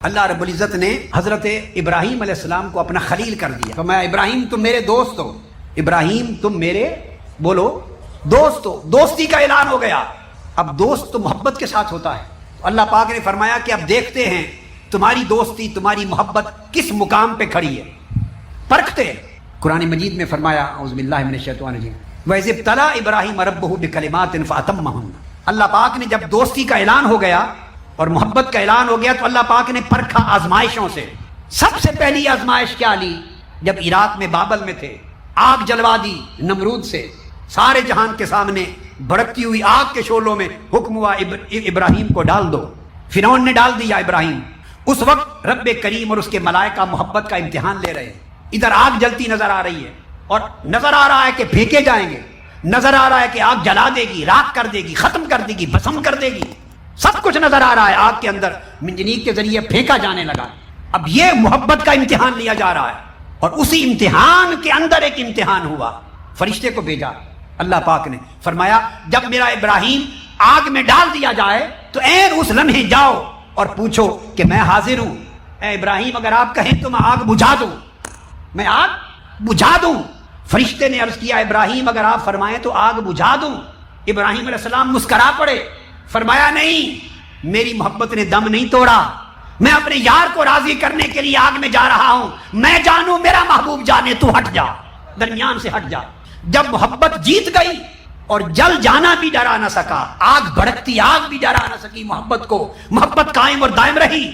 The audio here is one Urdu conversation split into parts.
اللہ رب العزت نے حضرت ابراہیم علیہ السلام کو اپنا خلیل کر دیا. فرمایا ابراہیم تم میرے دوست ہو، ابراہیم تم میرے بولو دوست ہو. دوستی کا اعلان ہو گیا. اب دوست تو محبت کے ساتھ ہوتا ہے. اللہ پاک نے فرمایا کہ اب دیکھتے ہیں تمہاری دوستی تمہاری محبت کس مقام پہ کھڑی ہے، پرکھتے ہیں. قرآن مجید میں فرمایا اعوذ باللہ من الشیطان الرجیم وَإِذِ ابْتَلَىٰ إِبْرَاهِيمَ رَبُّهُ بِكَلِمَاتٍ فَأَتَمَّهُنَّ. اللہ پاک نے جب دوستی کا اعلان ہو گیا اور محبت کا اعلان ہو گیا تو اللہ پاک نے پرکھا آزمائشوں سے. سب سے پہلی آزمائش کیا لی؟ جب عراق میں بابل میں تھے، آگ جلوا دی نمرود سے. سارے جہان کے سامنے بھڑکتی ہوئی آگ کے شعلوں میں حکم ہوا ابراہیم کو ڈال دو. فرعون نے ڈال دیا ابراہیم. اس وقت رب کریم اور اس کے ملائکہ محبت کا امتحان لے رہے ہیں. ادھر آگ جلتی نظر آ رہی ہے اور نظر آ رہا ہے کہ پھینکے جائیں گے، نظر آ رہا ہے کہ آگ جلا دے گی، راکھ کر دے گی، ختم کر دے گی، بھسم کر دے گی. سب کچھ نظر آ رہا ہے. آگ کے اندر منجنیق کے ذریعے پھینکا جانے لگا. اب یہ محبت کا امتحان لیا جا رہا ہے اور اسی امتحان کے اندر ایک امتحان ہوا. فرشتے کو بھیجا اللہ پاک نے. فرمایا جب میرا ابراہیم آگ میں ڈال دیا جائے تو عین اس لمحے جاؤ اور پوچھو کہ میں حاضر ہوں. اے ابراہیم اگر آپ کہیں تو میں آگ بجھا دوں، میں آگ بجھا دوں. فرشتے نے عرض کیا ابراہیم اگر آپ فرمائیں تو آگ بجھا دوں. ابراہیم علیہ السلام مسکرا پڑے. فرمایا نہیں، میری محبت نے دم نہیں توڑا. میں اپنے یار کو راضی کرنے کے لیے آگ میں جا رہا ہوں. میں جانوں میرا محبوب جانے، تو ہٹ جا، درمیان سے ہٹ جا. جب محبت جیت گئی اور جل جانا بھی ڈرا نہ سکا، آگ بھڑکتی آگ بھی ڈرا نہ سکی محبت کو، محبت قائم اور دائم رہی.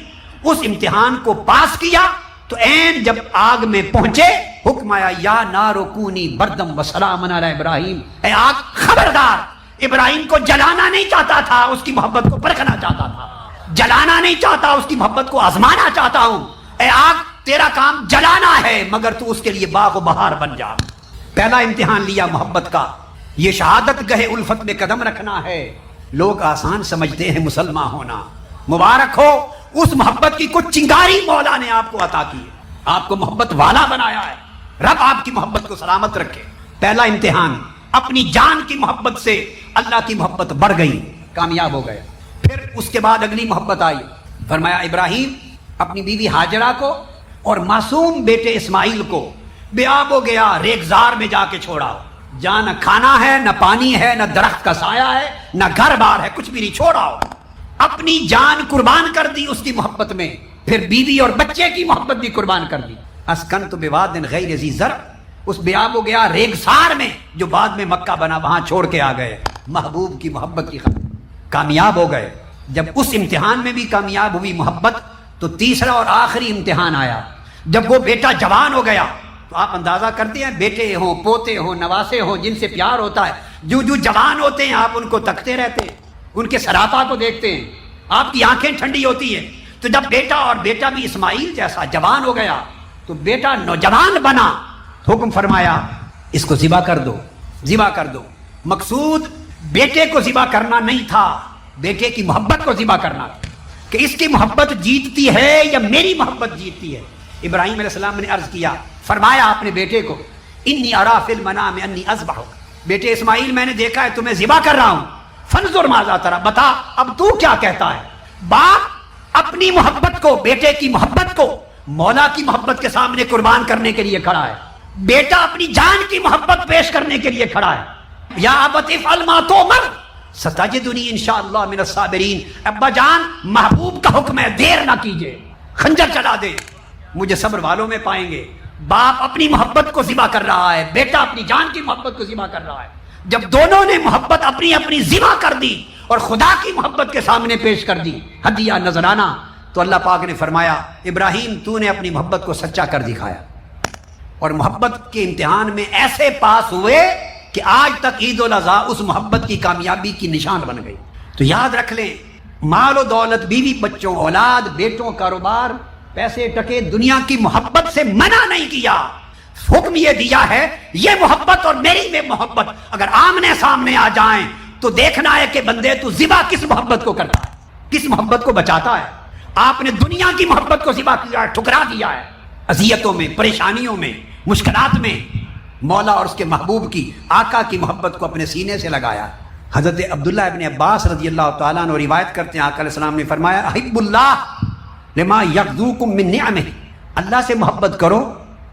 اس امتحان کو پاس کیا تو عین جب آگ میں پہنچے حکم آیا یا نار کونی بردم وسلام علی ابراہیم. اے آگ خبردار، ابراہیم کو جلانا نہیں چاہتا تھا، اس کی محبت کو پرکھنا چاہتا تھا. جلانا نہیں چاہتا، اس کی محبت کو آزمانا چاہتا ہوں. اے آگ تیرا کام جلانا ہے مگر تو اس کے لیے باغ و بہار بن جا. پہلا امتحان لیا محبت کا. یہ شہادت گہے الفت میں قدم رکھنا ہے. لوگ آسان سمجھتے ہیں مسلمان ہونا. مبارک ہو اس محبت کی کچھ چنگاری مولا نے آپ کو عطا کی ہے، آپ کو محبت والا بنایا ہے. رب آپ کی محبت کو سلامت رکھے. پہلا امتحان اپنی جان کی محبت سے اللہ کی محبت بڑھ گئی، کامیاب ہو گئے. پھر اس کے بعد اگلی محبت آئی. فرمایا ابراہیم اپنی بیوی ہاجرہ کو اور معصوم بیٹے اسماعیل کو بے آب ہو گیا ریگزار میں جا کے چھوڑا. جہاں نہ کھانا ہے، نہ پانی ہے، نہ درخت کا سایہ ہے، نہ گھر بار ہے، کچھ بھی نہیں. چھوڑا، اپنی جان قربان کر دی اس کی محبت میں. پھر بیوی اور بچے کی محبت بھی قربان کر دی. اسکنت بواد غیر ذی زرع، اس بے آب ہو گیا ریگزار میں جو بعد میں مکہ بنا، وہاں چھوڑ کے آ گئے محبوب کی محبت کی خاطر. کامیاب ہو گئے. جب اس امتحان میں بھی کامیاب ہوئی محبت تو تیسرا اور آخری امتحان آیا. جب وہ بیٹا جوان ہو گیا تو آپ اندازہ کرتے ہیں بیٹے ہوں، پوتے ہوں، نواسے ہوں، جن سے پیار ہوتا ہے، جو جوان ہوتے ہیں آپ ان کو تکتے رہتے ہیں، ان کے سراپا کو دیکھتے ہیں، آپ کی آنکھیں ٹھنڈی ہوتی ہیں. تو جب بیٹا اور بیٹا بھی اسماعیل جیسا جوان ہو گیا تو بیٹا نوجوان بنا. حکم فرمایا اس کو ذبح کر دو، ذبح کر دو. مقصود بیٹے کو ذبح کرنا نہیں تھا، بیٹے کی محبت کو ذبح کرنا کہ اس کی محبت جیتتی ہے یا میری محبت جیتتی ہے. ابراہیم علیہ السلام نے عرض کیا، فرمایا اپنے بیٹے کو انی ارا فی المنام انی اذبحک، بیٹے اسماعیل میں نے دیکھا ہے تمہیں ذبح کر رہا ہوں. فانظر ماذا تری، بتا اب تو کیا کہتا ہے. باپ اپنی محبت کو، بیٹے کی محبت کو مولا کی محبت کے سامنے قربان کرنے کے لیے کھڑا ہے. بیٹا اپنی جان کی محبت پیش کرنے کے لیے کھڑا ہے. یا ابت افعل ما تؤمر ستجدنی انشاءاللہ من الصابرین. ابا جان محبوب کا حکم ہے، دیر نہ کیجئے، خنجر چلا دے، مجھے صبر والوں میں پائیں گے. باپ اپنی محبت کو ذبح کر رہا ہے، بیٹا اپنی جان کی محبت کو ذبح کر رہا ہے. جب دونوں نے محبت اپنی اپنی ذبح کر دی اور خدا کی محبت کے سامنے پیش کر دی ہدیہ نذرانہ، تو اللہ پاک نے فرمایا ابراہیم تو نے اپنی محبت کو سچا کر دکھایا اور محبت کے امتحان میں ایسے پاس ہوئے کہ آج تک عید الاضحیٰ اس محبت کی کامیابی کی نشان بن گئی. تو یاد رکھ لیں، مال و دولت، بیوی بچوں، اولاد، بیٹوں، کاروبار، پیسے ٹکے، دنیا کی محبت سے منع نہیں کیا. حکم یہ دیا ہے یہ محبت اور میری میں محبت اگر آمنے سامنے آ جائیں تو دیکھنا ہے کہ بندے تو ذبح کس محبت کو کرتا ہے، کس محبت کو بچاتا ہے. آپ نے دنیا کی محبت کو ذبح کیا، ٹھکرا دیا ہے. اذیتوں میں، پریشانیوں میں، مشکلات میں مولا اور اس کے محبوب کی، آقا کی محبت کو اپنے سینے سے لگایا. حضرت عبداللہ ابن عباس رضی اللہ تعالیٰ عنہ روایت کرتے ہیں آقا علیہ السلام نے فرمایا احب اللہ لما یغذوکم من نعمہ، اللہ سے محبت کرو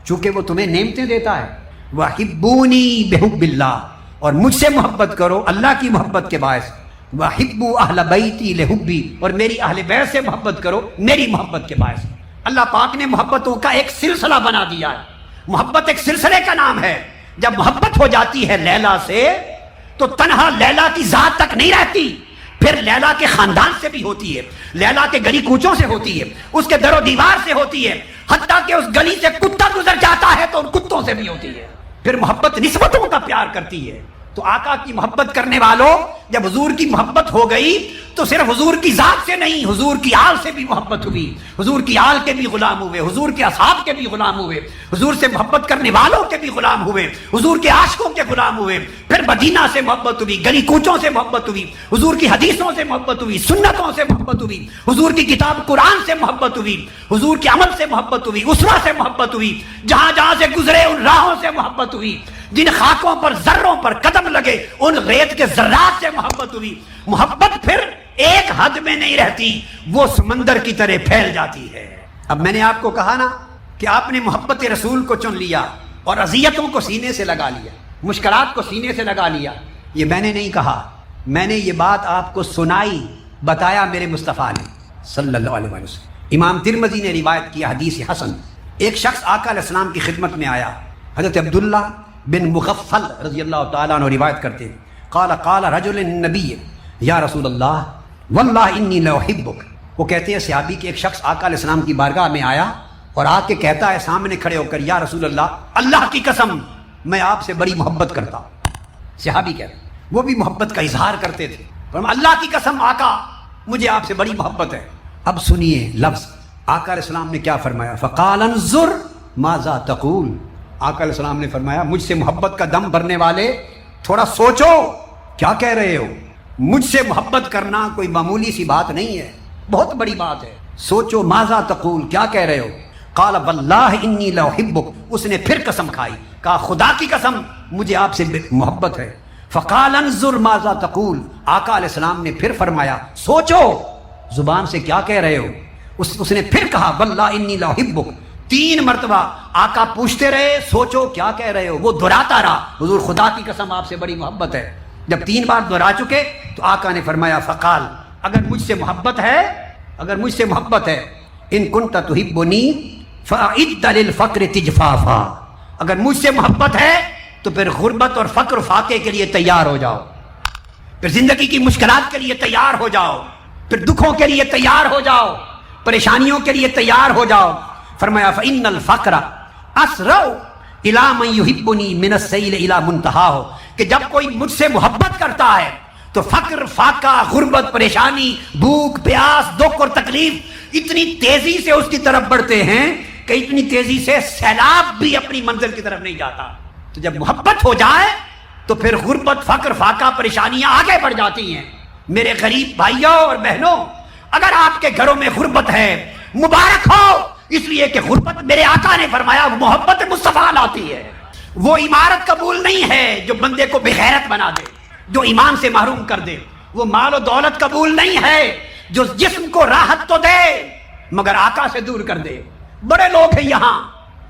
چونکہ وہ تمہیں نعمتیں دیتا ہے. وحبونی بحب اللہ، اور مجھ سے محبت کرو اللہ کی محبت کے باعث. وحبوا اہل بیتی لحبی، اور میری اہل بیت سے محبت کرو میری محبت کے باعث. اللہ پاک نے محبتوں کا ایک سلسلہ بنا دیا ہے. محبت ایک سلسلے کا نام ہے. جب محبت ہو جاتی ہے لیلا سے تو تنہا لیلا کی ذات تک نہیں رہتی، پھر لیلا کے خاندان سے بھی ہوتی ہے، لیلا کے گلی کوچوں سے ہوتی ہے، اس کے در و دیوار سے ہوتی ہے، حتیٰ کہ اس گلی سے کتا گزر جاتا ہے تو ان کتوں سے بھی ہوتی ہے. پھر محبت نسبتوں کا پیار کرتی ہے. تو آقا کی محبت کرنے والوں، جب حضور کی محبت ہو گئی تو صرف حضور کی ذات سے نہیں، حضور کی آل سے بھی محبت ہوئی. حضور کی آل کے بھی غلام ہوئے، حضور کے اصحاب کے بھی غلام ہوئے، حضور سے محبت کرنے والوں کے بھی غلام ہوئے، حضور کے عاشقوں کے غلام ہوئے. پھر مدینہ سے محبت ہوئی، گلی کوچوں سے محبت ہوئی، حضور کی حدیثوں سے محبت ہوئی، سنتوں سے محبت ہوئی، حضور کی کتاب قرآن سے محبت ہوئی، حضور کے عمل سے محبت ہوئی، اسوہ سے محبت ہوئی، جہاں جہاں سے گزرے ان راہوں سے محبت ہوئی، جن خاکوں پر ذروں پر قدم لگے ان ریت کے ذرات سے محبت ہوئی. محبت پھر ایک حد میں نہیں رہتی، وہ سمندر کی طرح پھیل جاتی ہے. اب میں نے آپ کو کہا نا کہ آپ نے محبت رسول کو چن لیا اور اذیتوں کو سینے سے لگا لیا، مشکلات کو سینے سے لگا لیا. یہ میں نے نہیں کہا، میں نے یہ بات آپ کو سنائی، بتایا میرے مصطفیٰ نے صلی اللہ علیہ وسلم. امام ترمذی نے روایت کیا حدیث حسن. ایک شخص آقا علیہ السلام کی خدمت میں آیا. حضرت عبداللہ بن مغفل رضی اللہ تعالیٰ عنہ روایت کرتے ہیں، قال رجل النبی یا رسول اللہ واللہ انی لاحبک. وہ کہتے ہیں صحابی کہ ایک شخص آقا علیہ السلام کی بارگاہ میں آیا اور آ کے کہتا ہے سامنے کھڑے ہو کر، یا رسول اللہ، اللہ کی قسم میں آپ سے بڑی محبت کرتا ہوں. صحابی کہتے ہیں وہ بھی محبت کا اظہار کرتے تھے، اللہ کی قسم آقا مجھے آپ سے بڑی محبت ہے. اب سنیے لفظ آقا علیہ السلام نے کیا فرمایا، فقال انظر ماذا تقول. آقا علیہ السلام نے فرمایا مجھ سے محبت کا دم بھرنے والے تھوڑا سوچو کیا کہہ رہے ہو. مجھ سے محبت کرنا کوئی معمولی سی بات نہیں ہے، بہت بڑی بات ہے. سوچو ماذا تقول، کیا کہہ رہے ہو. قال واللہ انی لاحبک. اس نے پھر قسم کھائی، کہا خدا کی قسم مجھے آپ سے محبت ہے. فقال انظر ماذا تقول. آقا علیہ السلام نے پھر فرمایا سوچو زبان سے کیا کہہ رہے ہو. اس نے پھر کہا واللہ انی لاحبک. 3 مرتبہ آقا پوچھتے رہے سوچو کیا کہہ رہے ہو. وہ دہراتا رہا حضور خدا کی قسم آپ سے بڑی محبت ہے. جب 3 بار دہرا چکے تو آقا نے فرمایا فقال اگر مجھ سے محبت ہے ان کنت تحبنی فاعد للفقر تجفافا. اگر مجھ سے محبت ہے تو پھر غربت اور فقر فاقے کے لیے تیار ہو جاؤ، پھر زندگی کی مشکلات کے لیے تیار ہو جاؤ، پھر دکھوں کے لیے تیار ہو جاؤ، پریشانیوں کے لیے تیار ہو جاؤ. فرمایا فإن الفقر اسرع الی من یحبنی من السیل الی منتہاہ. کہ جب کوئی مجھ سے محبت کرتا ہے تو فقر، فاقہ، غربت، پریشانی، بھوک، پیاس، دکھ اور تکلیف اتنی تیزی سے اس کی طرف بڑھتے ہیں کہ اتنی تیزی سے سیلاب بھی اپنی منزل کی طرف نہیں جاتا. تو جب محبت ہو جائے تو پھر غربت، فقر، فاقہ، پریشانیاں آگے بڑھ جاتی ہیں. میرے غریب بھائیوں اور بہنوں، اگر آپ کے گھروں میں غربت ہے مبارک ہو، اس لیے کہ غربت میرے آقا نے فرمایا محبت مصطفیٰ لاتی ہے. وہ عمارت قبول نہیں ہے جو بندے کو بغیرت بنا دے، جو ایمان سے محروم کر دے. وہ مال و دولت قبول نہیں ہے جو جسم کو راحت تو دے مگر آقا سے دور کر دے. بڑے لوگ ہیں یہاں،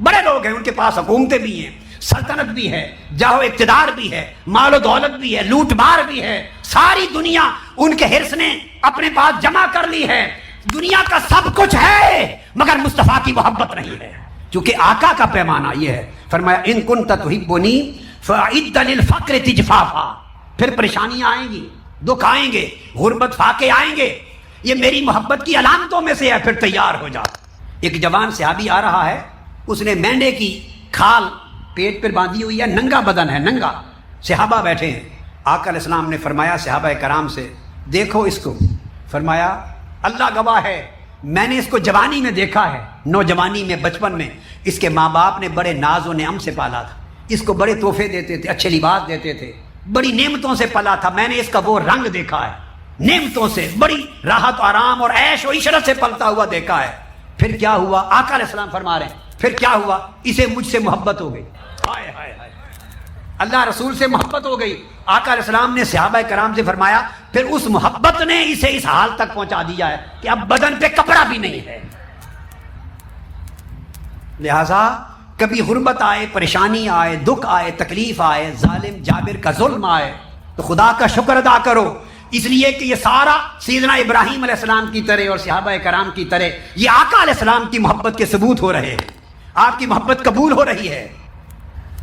بڑے لوگ ہیں، ان کے پاس حکومتیں بھی ہیں، سلطنت بھی ہے، جاہو اقتدار بھی ہے، مال و دولت بھی ہے، لوٹ مار بھی ہے، ساری دنیا ان کے حرص نے اپنے پاس جمع کر لی ہے. دنیا کا سب کچھ ہے مگر مصطفیٰ کی محبت نہیں ہے. چونکہ آقا کا پیمانہ یہ ہے، فرمایا ان کنت تحبنی فاعد للفقر تجفافا. پھر پریشانیاں آئیں گی، دکھ آئیں گے، غربت، فاقے آئیں گے، یہ میری محبت کی علامتوں میں سے ہے، پھر تیار ہو جا. ایک جوان صحابی آ رہا ہے، اس نے مینڈے کی کھال پیٹ پر باندھی ہوئی ہے، ننگا بدن ہے، ننگا. صحابہ بیٹھے ہیں. آقا علیہ السلام نے فرمایا صحابہ کرام سے دیکھو اس کو. فرمایا اللہ گواہ ہے میں نے اس کو جوانی میں دیکھا ہے، نوجوانی میں، بچپن میں اس کے ماں باپ نے بڑے ناز و نعم سے پالا تھا، اس کو بڑے تحفے دیتے تھے، اچھے لباس دیتے تھے، بڑی نعمتوں سے پلا تھا. میں نے اس کا وہ رنگ دیکھا ہے، نعمتوں سے، بڑی راحت و آرام اور عیش و عشرت سے پلتا ہوا دیکھا ہے. پھر کیا ہوا؟ آقا علیہ السلام فرما رہے ہیں پھر کیا ہوا؟ اسے مجھ سے محبت ہو گئی. ہائے ہائے ہائے، اللہ رسول سے محبت ہو گئی. آقا علیہ السلام نے صحابہ کرام سے فرمایا پھر اس محبت نے اسے اس حال تک پہنچا دیا ہے کہ اب بدن پہ کپڑا بھی نہیں ہے. لہٰذا کبھی غربت آئے، پریشانی آئے، دکھ آئے، تکلیف آئے، ظالم جابر کا ظلم آئے تو خدا کا شکر ادا کرو، اس لیے کہ یہ سارا سیدنا ابراہیم علیہ السلام کی طرح اور صحابہ کرام کی طرح یہ آقا علیہ السلام کی محبت کے ثبوت ہو رہے ہیں، آپ کی محبت قبول ہو رہی ہے،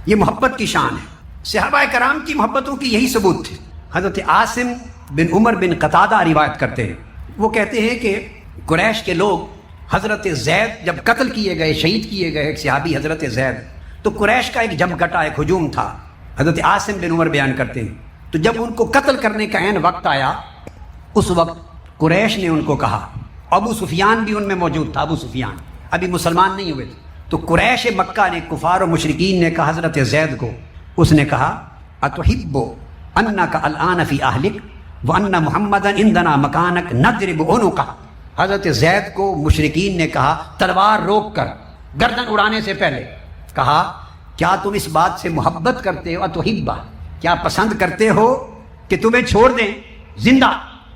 یہ محبت کی شان ہے۔ صحابہ کرام کی محبتوں کی یہی ثبوت تھے۔ حضرت عاصم بن عمر بن قتادہ روایت کرتے ہیں، وہ کہتے ہیں کہ قریش کے لوگ حضرت زید جب قتل کیے گئے، شہید کیے گئے ایک صحابی حضرت زید، تو قریش کا ایک جمگٹا، ایک ہجوم تھا۔ حضرت عاصم بن عمر بیان کرتے ہیں تو جب ان کو قتل کرنے کا عین وقت آیا، اس وقت قریش نے ان کو کہا، ابو سفیان بھی ان میں موجود تھا، ابو سفیان ابھی مسلمان نہیں ہوئے تھے، تو قریش مکہ نے، کفار و مشرکین نے کہا حضرت زید کو، اس نے کہا اتحب انک الان فی اہلک وان محمدا عندنا مکانک نضرب عنقہ۔ حضرت زید کو مشرکین نے کہا، تلوار روک کر گردن اڑانے سے پہلے کہا، کیا تم اس بات سے محبت کرتے ہو، اتحبہ، کیا پسند کرتے ہو کہ تمہیں چھوڑ دیں، زندہ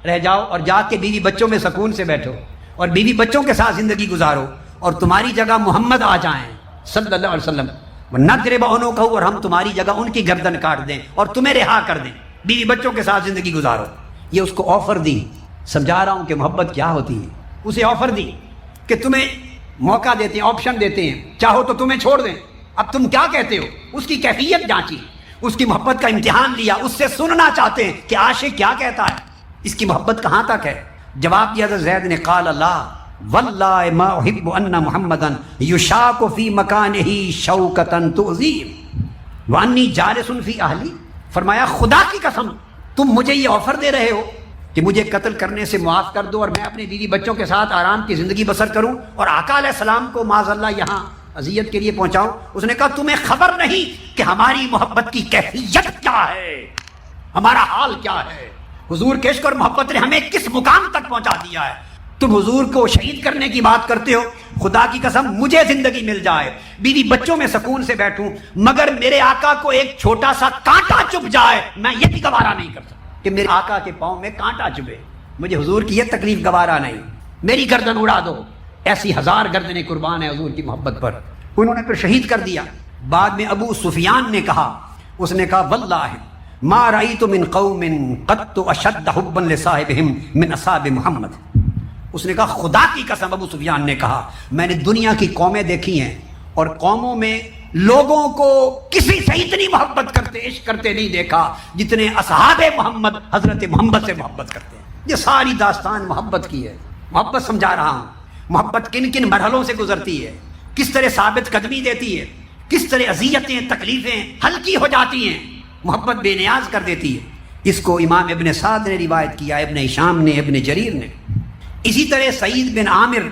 رہ جاؤ اور جا کے بیوی بچوں میں سکون سے بیٹھو اور بیوی بچوں کے ساتھ زندگی گزارو اور تمہاری جگہ محمد آ جائیں صلی اللہ علیہ وسلم، نضرب عنقہ، اور ہم تمہاری جگہ ان کی گردن کاٹ دیں اور تمہیں رہا کر دیں، بیوی بچوں کے ساتھ زندگی گزارو۔ یہ اس کو آفر دی، سمجھا رہا ہوں کہ محبت کیا ہوتی ہے۔ اسے آفر دی کہ تمہیں موقع دیتے ہیں، آپشن دیتے ہیں، چاہو تو تمہیں چھوڑ دیں، اب تم کیا کہتے ہو؟ اس کی کیفیت جانچی، اس کی محبت کا امتحان لیا، اس سے سننا چاہتے ہیں کہ عاشق کیا کہتا ہے، اس کی محبت کہاں تک ہے۔ جواب دیا حضرت زید نے، قال اللہ واللہ ما احب ان محمدا یشاک فی مکانہ شوکۃ تؤذی وانی جالس فی اہلی۔ فرمایا خدا کی قسم تم مجھے یہ آفر دے رہے ہو کہ مجھے قتل کرنے سے معاف کر دو اور میں اپنے بیوی بچوں کے ساتھ آرام کی زندگی بسر کروں، اور آقا علیہ السلام کو معاذ اللہ یہاں اذیت کے لیے پہنچاؤں۔ اس نے کہا تمہیں خبر نہیں کہ ہماری محبت کی کیفیت کیا ہے، ہمارا حال کیا ہے، حضور کے عشق اور محبت نے ہمیں کس مقام تک پہنچا دیا ہے۔ تم حضور کو شہید کرنے کی بات کرتے ہو، خدا کی قسم مجھے زندگی مل جائے، بیوی بچوں میں سکون سے بیٹھوں، مگر میرے آقا کو ایک چھوٹا سا کانٹا چبھ جائے میں یہ بھی گوارا نہیں کر سکتا کہ میرے آقا کے پاؤں میں کانٹا چبھے، مجھے حضور کی یہ تکلیف گوارا نہیں، میری گردن اڑا دو۔ ایسی ہزار گردنیں قربان ہیں حضور کی محبت پر، انہوں نے پھر شہید کر دیا۔ بعد میں ابو سفیان نے کہا، اس نے کہا واللہ ما رأیت من قوم قط اشد حبا لصاحبہم من اصحاب محمد۔ اس نے کہا خدا کی قسم، ابو سفیان نے کہا میں نے دنیا کی قومیں دیکھی ہیں اور قوموں میں لوگوں کو کسی سے اتنی محبت کرتے، عشق کرتے نہیں دیکھا جتنے اصحاب محمد حضرت محمد سے محبت کرتے ہیں۔ یہ ساری داستان محبت کی ہے، محبت سمجھا رہا ہوں، محبت کن کن مرحلوں سے گزرتی ہے، کس طرح ثابت قدمی دیتی ہے، کس طرح اذیتیں تکلیفیں ہلکی ہو جاتی ہیں، محبت بے نیاز کر دیتی ہے۔ اس کو امام ابن سعد نے روایت کیا، ابن ہشام نے، ابن جریر نے۔ اسی طرح سعید بن عامر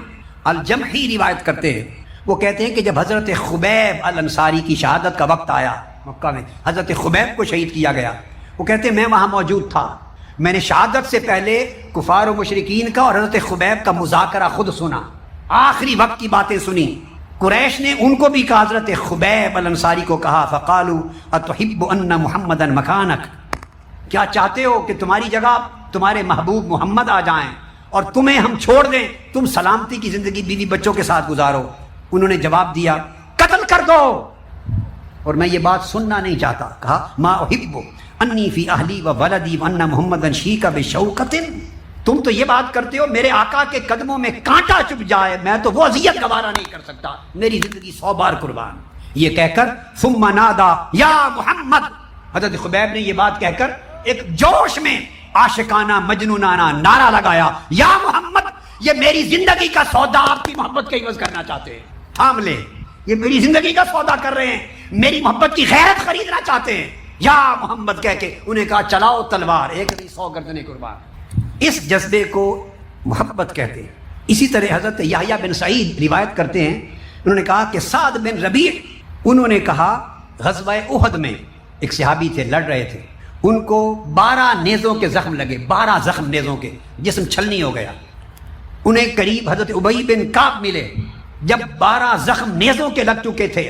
الجمحی روایت کرتے ہیں، وہ کہتے ہیں کہ جب حضرت خبیب الانصاری کی شہادت کا وقت آیا مکہ میں، حضرت خبیب کو شہید کیا گیا، وہ کہتے ہیں میں وہاں موجود تھا، میں نے شہادت سے پہلے کفار و مشرکین کا اور حضرت خبیب کا مذاکرہ خود سنا، آخری وقت کی باتیں سنی۔ قریش نے ان کو بھی کہا، حضرت خبیب الانصاری کو کہا، فقالوا اتحب ان محمدا مکانک، کیا چاہتے ہو کہ تمہاری جگہ تمہارے محبوب محمد آ جائیں اور تمہیں ہم چھوڑ دیں، تم سلامتی کی زندگی بیوی بچوں کے ساتھ گزارو؟ انہوں نے جواب دیا قتل کر دو، اور میں یہ بات سننا نہیں چاہتا۔ کہا ما احب انی فی اہلی و ولدی وان محمدا شیک بشوکۃ، تم تو یہ بات کرتے ہو میرے آقا کے قدموں میں کانٹا چبھ جائے، میں تو وہ اذیت گوارا نہیں کر سکتا، میری زندگی 100 بار قربان۔ یہ کہہ کر ثم نادا یا محمد، حضرت خبیب نے یہ بات کہہ کر ایک جوش میں عاشقانہ مجنونانہ نعرہ لگایا، یا محمد، یہ میری زندگی کا سودا آپ کی محبت کا عوض کرنا چاہتے ہیں، تھام لے، یہ میری زندگی کا سودا کر رہے ہیں، میری محبت کی غیرت خریدنا چاہتے ہیں، یا محمد کہہ کے انہیں کہا چلاؤ تلوار، ایک نہیں 100 گردنیں قربان۔ اس جذبے کو محبت کہتے ہیں۔ اسی طرح حضرت یحییٰ بن سعید روایت کرتے ہیں، انہوں نے کہا کہ سعد بن ربیع، انہوں نے کہا غزوہ احد میں ایک صحابی تھے، لڑ رہے تھے، ان کو 12 نیزوں کے زخم لگے، 12 زخم نیزوں کے، جسم چھلنی ہو گیا۔ انہیں قریب حضرت ابی بن کعب ملے، جب 12 زخم نیزوں کے لگ چکے تھے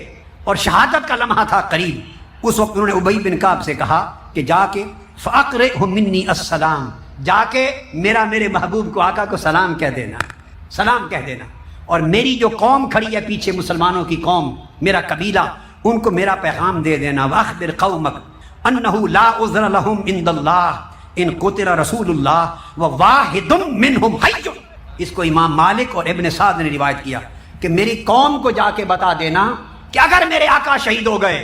اور شہادت کا لمحہ تھا قریب، اس وقت انہوں نے ابی بن کعب سے کہا کہ جا کے فاقرئہ منی السلام، جا کے میرے محبوب کو، آقا کو سلام کہہ دینا، سلام کہہ دینا۔ اور میری جو قوم کھڑی ہے پیچھے، مسلمانوں کی قوم، میرا قبیلہ، ان کو میرا پیغام دے دینا، واخبر قومک انہ لا عذر لہم عند اللہ ان قتل رسول اللہ وواحد منہم حی۔ اس کو امام مالک اور ابن سعد نے روایت کیا کہ میری قوم کو جا کے بتا دینا کہ اگر میرے آقا شہید ہو گئے،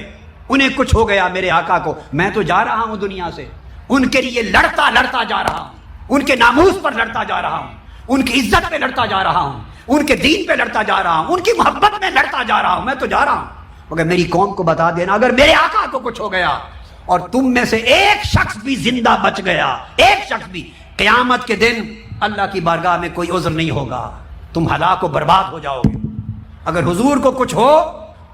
انہیں کچھ ہو گیا میرے آقا کو، میں تو جا رہا ہوں دنیا سے، ان کے لیے لڑتا لڑتا جا رہا ہوں، ان کے ناموس پر لڑتا جا رہا ہوں، ان کی عزت پہ لڑتا جا رہا ہوں، ان کے دین پہ لڑتا جا رہا ہوں، ان کی محبت میں لڑتا جا رہا ہوں، میں تو جا رہا ہوں، مگر میری قوم کو بتا دینا اگر میرے آقا کو کچھ ہو گیا اور تم میں سے ایک شخص بھی زندہ بچ گیا، ایک شخص بھی، قیامت کے دن اللہ کی بارگاہ میں کوئی عذر نہیں ہوگا، تم ہلاک و برباد ہو جاؤ گے۔ اگر حضور کو کچھ ہو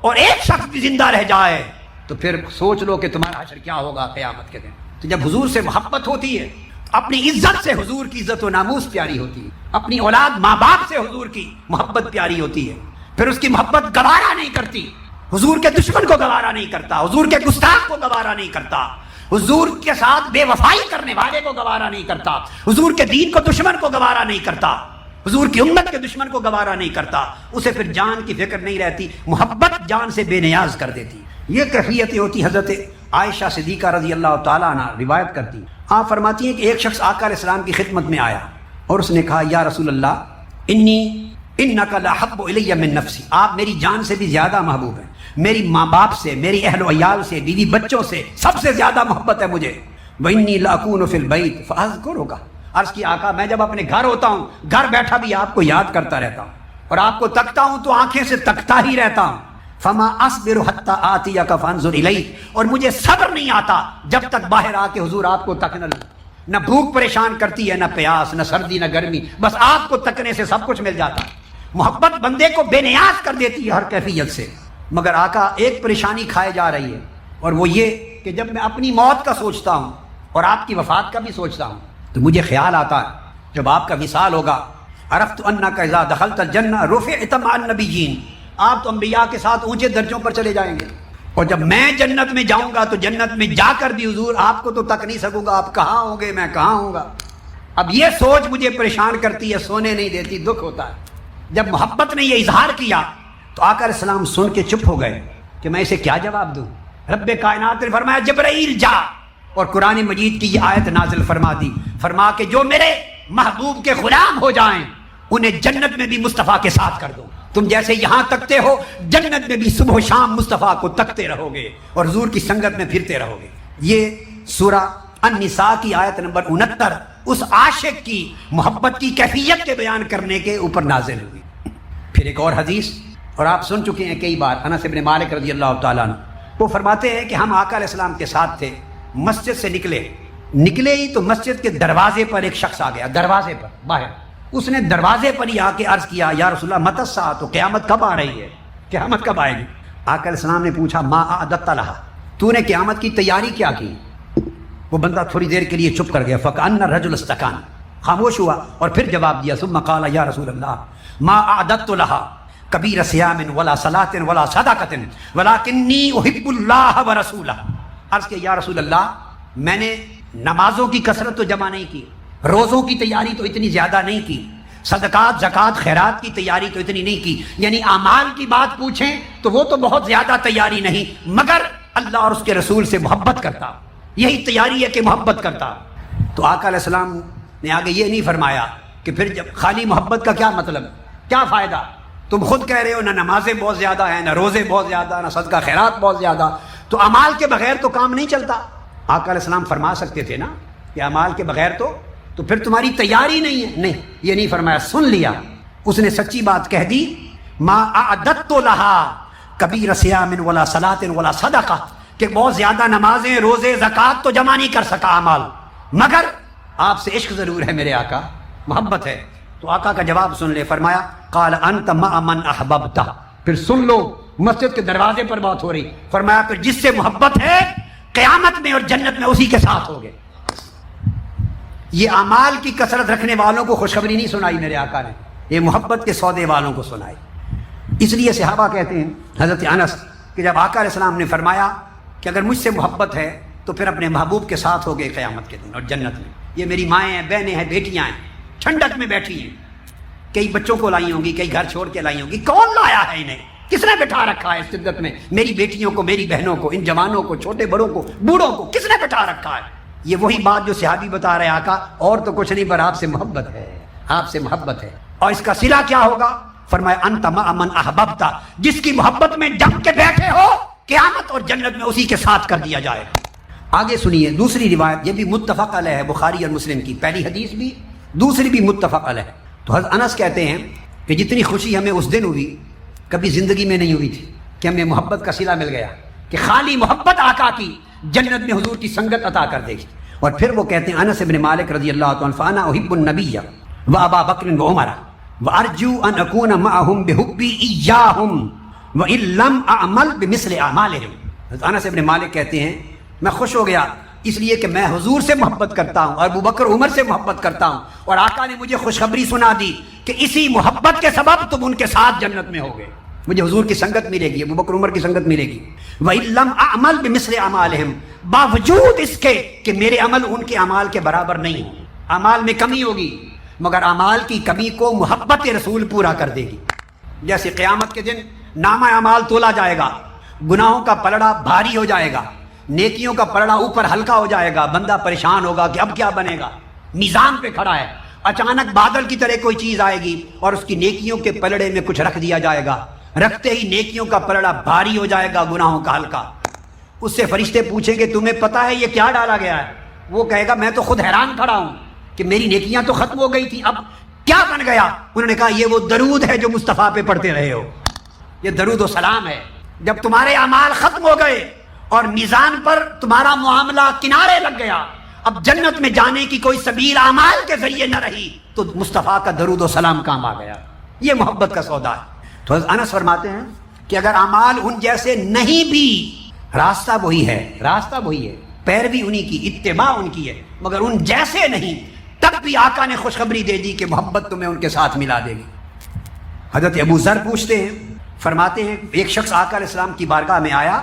اور ایک شخص بھی زندہ رہ جائے تو پھر سوچ لو کہ تمہارا حشر کیا ہوگا قیامت کے دن۔ تو جب حضور سے محبت ہوتی ہے، اپنی عزت سے حضور کی عزت و ناموس پیاری ہوتی ہے، اپنی اولاد ماں باپ سے حضور کی محبت پیاری ہوتی ہے، پھر اس کی محبت گوارا نہیں کرتی، حضور کے دشمن کو گوارا نہیں کرتا، حضور کے گستاخ کو گوارا نہیں کرتا، حضور کے ساتھ بے وفائی کرنے والے کو گوارا نہیں کرتا، حضور کے دین کو دشمن کو گوارا نہیں کرتا، حضور کی امت کے دشمن کو گوارا نہیں کرتا، اسے پھر جان کی فکر نہیں رہتی، محبت جان سے بے نیاز کر دیتی۔ یہ کیفیتیں ہوتی حضرت عائشہ صدیقہ رضی اللہ تعالیٰ عنہ روایت کرتی، آپ فرماتی ہیں کہ ایک شخص آقا علیہ السلام کی خدمت میں آیا اور اس نے کہا یا رسول اللہ انک لاحب الی من نفسی، آپ میری جان سے بھی زیادہ محبوب ہیں، میری ماں باپ سے، میری اہل و عیال سے، بیوی بچوں سے سب سے زیادہ محبت ہے مجھے، وانی لاکون فی البیت فاذکرک، عرض کی آقا میں جب اپنے گھر ہوتا ہوں، گھر بیٹھا بھی آپ کو یاد کرتا رہتا ہوں، اور آپ کو تکتا ہوں تو آنکھیں سے تکتا ہی رہتا ہوں، فما اصبر حتی آتیک فانظر الیک، اور مجھے صبر نہیں آتا جب تک باہر آ کے حضور آپ کو تک نہ لوں، نہ بھوک پریشان کرتی ہے، نہ پیاس، نہ سردی، نہ گرمی، بس آپ کو تکنے سے سب کچھ مل جاتا ہے۔ محبت بندے کو بے نیاز کر دیتی ہے ہر کیفیت سے، مگر آقا ایک پریشانی کھائے جا رہی ہے، اور وہ یہ کہ جب میں اپنی موت کا سوچتا ہوں اور آپ کی وفات کا بھی سوچتا ہوں تو مجھے خیال آتا ہے جب آپ کا وصال ہوگا، عرفت انک اذا دخلت الجنہ رفعت مع النبیین، آپ تو انبیاء کے ساتھ اونچے درجوں پر چلے جائیں گے، اور جب میں جنت میں جاؤں گا تو جنت میں جا کر بھی حضور آپ کو تو تک نہیں سکوں گا، آپ کہاں ہوں گے، میں کہاں ہوں گا۔ اب یہ سوچ مجھے پریشان کرتی ہے، سونے نہیں دیتی، دکھ ہوتا ہے۔ جب محبت نے یہ اظہار کیا تو آقا علیہ السلام سن کے چپ ہو گئے کہ میں اسے کیا جواب دوں۔ رب کائنات نے فرمایا جبرائیل جا، اور قرآن مجید کی یہ آیت نازل فرما دی، فرما کہ جو میرے محبوب کے غلام ہو جائیں انہیں جنت میں بھی مصطفیٰ کے ساتھ کر دو، تم جیسے یہاں تکتے ہو جنت میں بھی صبح و شام مصطفیٰ کو تکتے رہو گے اور حضور کی سنگت میں پھرتے رہو گے۔ یہ سورہ النساء کی آیت نمبر 69 اس عاشق کی محبت کی کیفیت کے بیان کرنے کے اوپر نازل ہوئی۔ پھر ایک اور حدیث، اور آپ سن چکے ہیں کئی بار، انس بن مالک رضی اللہ تعالیٰ عنہ وہ فرماتے ہیں کہ ہم آقا علیہ السلام کے ساتھ تھے، مسجد سے نکلے ہی تو مسجد کے دروازے پر ایک شخص آ گیا، دروازے پر باہر، اس نے دروازے پر ہی آ کے عرض کیا یا رسول اللہ متی الساعۃ، تو قیامت کب آ رہی ہے، قیامت کب آئے گی؟ آقا علیہ السلام نے پوچھا ما اعددت لها، تو نے قیامت کی تیاری کیا کی؟ وہ بندہ تھوڑی دیر کے لیے چپ کر گیا، فکأن الرجل استکان، خاموش ہوا اور پھر جواب دیا، ثم قال یا رسول اللہ ما اعددت لها کبیر صیام ولا صلاۃ ولا صدقۃ ولکنی احب اللہ ورسولہ، عرض کہ یا رسول اللہ میں نے نمازوں کی کثرت تو جمع نہیں کی، روزوں کی تیاری تو اتنی زیادہ نہیں کی، صدقات زکوٰۃ خیرات کی تیاری تو اتنی نہیں کی، یعنی اعمال کی بات پوچھیں تو وہ تو بہت زیادہ تیاری نہیں، مگر اللہ اور اس کے رسول سے محبت کرتا، یہی تیاری ہے کہ محبت کرتا۔ تو آقا علیہ السلام نے آگے یہ نہیں فرمایا کہ پھر جب خالی محبت کا کیا مطلب، کیا فائدہ، تم خود کہہ رہے ہو نہ نمازیں بہت زیادہ ہیں، نہ روزے بہت زیادہ، نہ صدقہ خیرات بہت زیادہ، تو اعمال کے بغیر تو کام نہیں چلتا۔ آقا علیہ السلام فرما سکتے تھے نا کہ اعمال کے بغیر تو پھر تمہاری تیاری نہیں ہے، نہیں، یہ نہیں فرمایا، سن لیا، اس نے سچی بات کہہ دی، ما اعددت لها کبیر صیام ولا صلاۃ ولا صدقہ، کہ بہت زیادہ نمازیں، روزے، زکوٰۃ تو جمع نہیں کر سکا اعمال، مگر آپ سے عشق ضرور ہے میرے آقا، محبت ہے۔ تو آقا کا جواب سن لے، فرمایا قال انت مع من احببت، پھر سن لو، مسجد کے دروازے پر بات ہو رہی، فرمایا پھر جس سے محبت ہے قیامت میں اور جنت میں اسی کے ساتھ ہوگے۔ یہ اعمال کی کثرت رکھنے والوں کو خوشخبری نہیں سنائی میرے آقا نے، یہ محبت کے سودے والوں کو سنائی۔ اس لیے صحابہ کہتے ہیں حضرت انس کہ جب آقا علیہ السلام نے فرمایا کہ اگر مجھ سے محبت ہے تو پھر اپنے محبوب کے ساتھ ہو گئے قیامت کے دن اور جنت میں، یہ میری مائیں ہیں، بہنیں ہیں، بیٹیاں ہیں، ٹھنڈک میں بیٹھی ہیں، کئی بچوں کو لائی ہوں گی، کئی گھر چھوڑ کے لائی ہوں گی. کون لایا ہے انہیں؟ کس نے بٹھا رکھا ہے اس شدت میں؟ میری بیٹیوں کو، میری بہنوں کو، ان جوانوں کو، چھوٹے بڑوں کو، بوڑھوں کو کس نے بٹھا رکھا ہے؟ یہ وہی بات جو صحابی بتا رہے آقا، اور تو کچھ نہیں پر آپ سے محبت ہے، آپ سے محبت ہے. اور اس کا صلہ کیا ہوگا؟ فرمایا انت مع من احببت، جس کی محبت میں جم کے بیٹھے ہو قیامت اور جنت میں اسی کے ساتھ کر دیا جائے گا. آگے سنیے دوسری روایت، یہ بھی متفق علیہ ہے، بخاری اور مسلم کی. پہلی حدیث بھی دوسری بھی متفق علیہ. تو حضرت انس کہتے ہیں کہ جتنی خوشی ہمیں اس دن ہوئی کبھی زندگی میں نہیں ہوئی تھی کہ ہمیں محبت کا صلہ مل گیا، کہ خالی محبت آقا کی جنت میں حضور کی سنگت عطا کر دے گی. اور پھر وہ کہتے ہیں انس بن مالک رضی اللہ عنہ، فانا احب النبی و ابا بکر و عمر وارجو ان اکون معهم بحبی ایاہم وان لم اعمل بمثل اعمالهم. انس بن مالک کہتے ہیں میں خوش ہو گیا اس لیے کہ میں حضور سے محبت کرتا ہوں اور ابو بکر عمر سے محبت کرتا ہوں، اور آقا نے مجھے خوشخبری سنا دی کہ اسی محبت کے سبب تم ان کے ساتھ جنت میں ہوگے، مجھے حضور کی سنگت ملے گی، ابو بکر عمر کی سنگت ملے گی. وَإِن لَمْ أَعْمَلْ بِمِثْلِ أَعْمَالِهِمْ، باوجود اس کے کہ میرے عمل ان کے اعمال کے برابر نہیں ہوں، اعمال میں کمی ہوگی، مگر اعمال کی کمی کو محبت رسول پورا کر دے گی. جیسے قیامت کے دن نامہ اعمال تولا جائے گا، گناہوں کا پلڑا بھاری ہو جائے گا، نیکیوں کا پلڑا اوپر ہلکا ہو جائے گا، بندہ پریشان ہوگا کہ اب کیا بنے گا. میزان پہ کھڑا ہے، اچانک بادل کی طرح کوئی چیز آئے گی اور اس کی نیکیوں کے پلڑے میں کچھ رکھ دیا جائے گا، رکھتے ہی نیکیوں کا پلڑا بھاری ہو جائے گا، گناہوں کا ہلکا. اس سے فرشتے پوچھیں گے تمہیں پتا ہے یہ کیا ڈالا گیا ہے؟ وہ کہے گا میں تو خود حیران کھڑا ہوں کہ میری نیکیاں تو ختم ہو گئی تھی، اب کیا بن گیا؟ انہوں نے کہا یہ وہ درود ہے جو مصطفیٰ پہ پڑھتے رہے ہو، یہ درود و سلام ہے. جب تمہارے اعمال ختم ہو گئے اور میزان پر تمہارا معاملہ کنارے لگ گیا، اب جنت میں جانے کی کوئی سبیل اعمال کے ذریعے نہ رہی، تو مصطفیٰ کا درود و سلام کام آ گیا. یہ محبت کا سودا ہے. تو انس فرماتے ہیں کہ اگر اعمال ان جیسے نہیں بھی، راستہ وہی ہے، راستہ وہی ہے، پیروی انہی کی، اتباع ان کی ہے، مگر ان جیسے نہیں، تب بھی آقا نے خوشخبری دے دی کہ محبت تمہیں ان کے ساتھ ملا دے گی. حضرت ابو ذر پوچھتے ہیں، فرماتے ہیں ایک شخص آقا علیہ السلام کی بارگاہ میں آیا،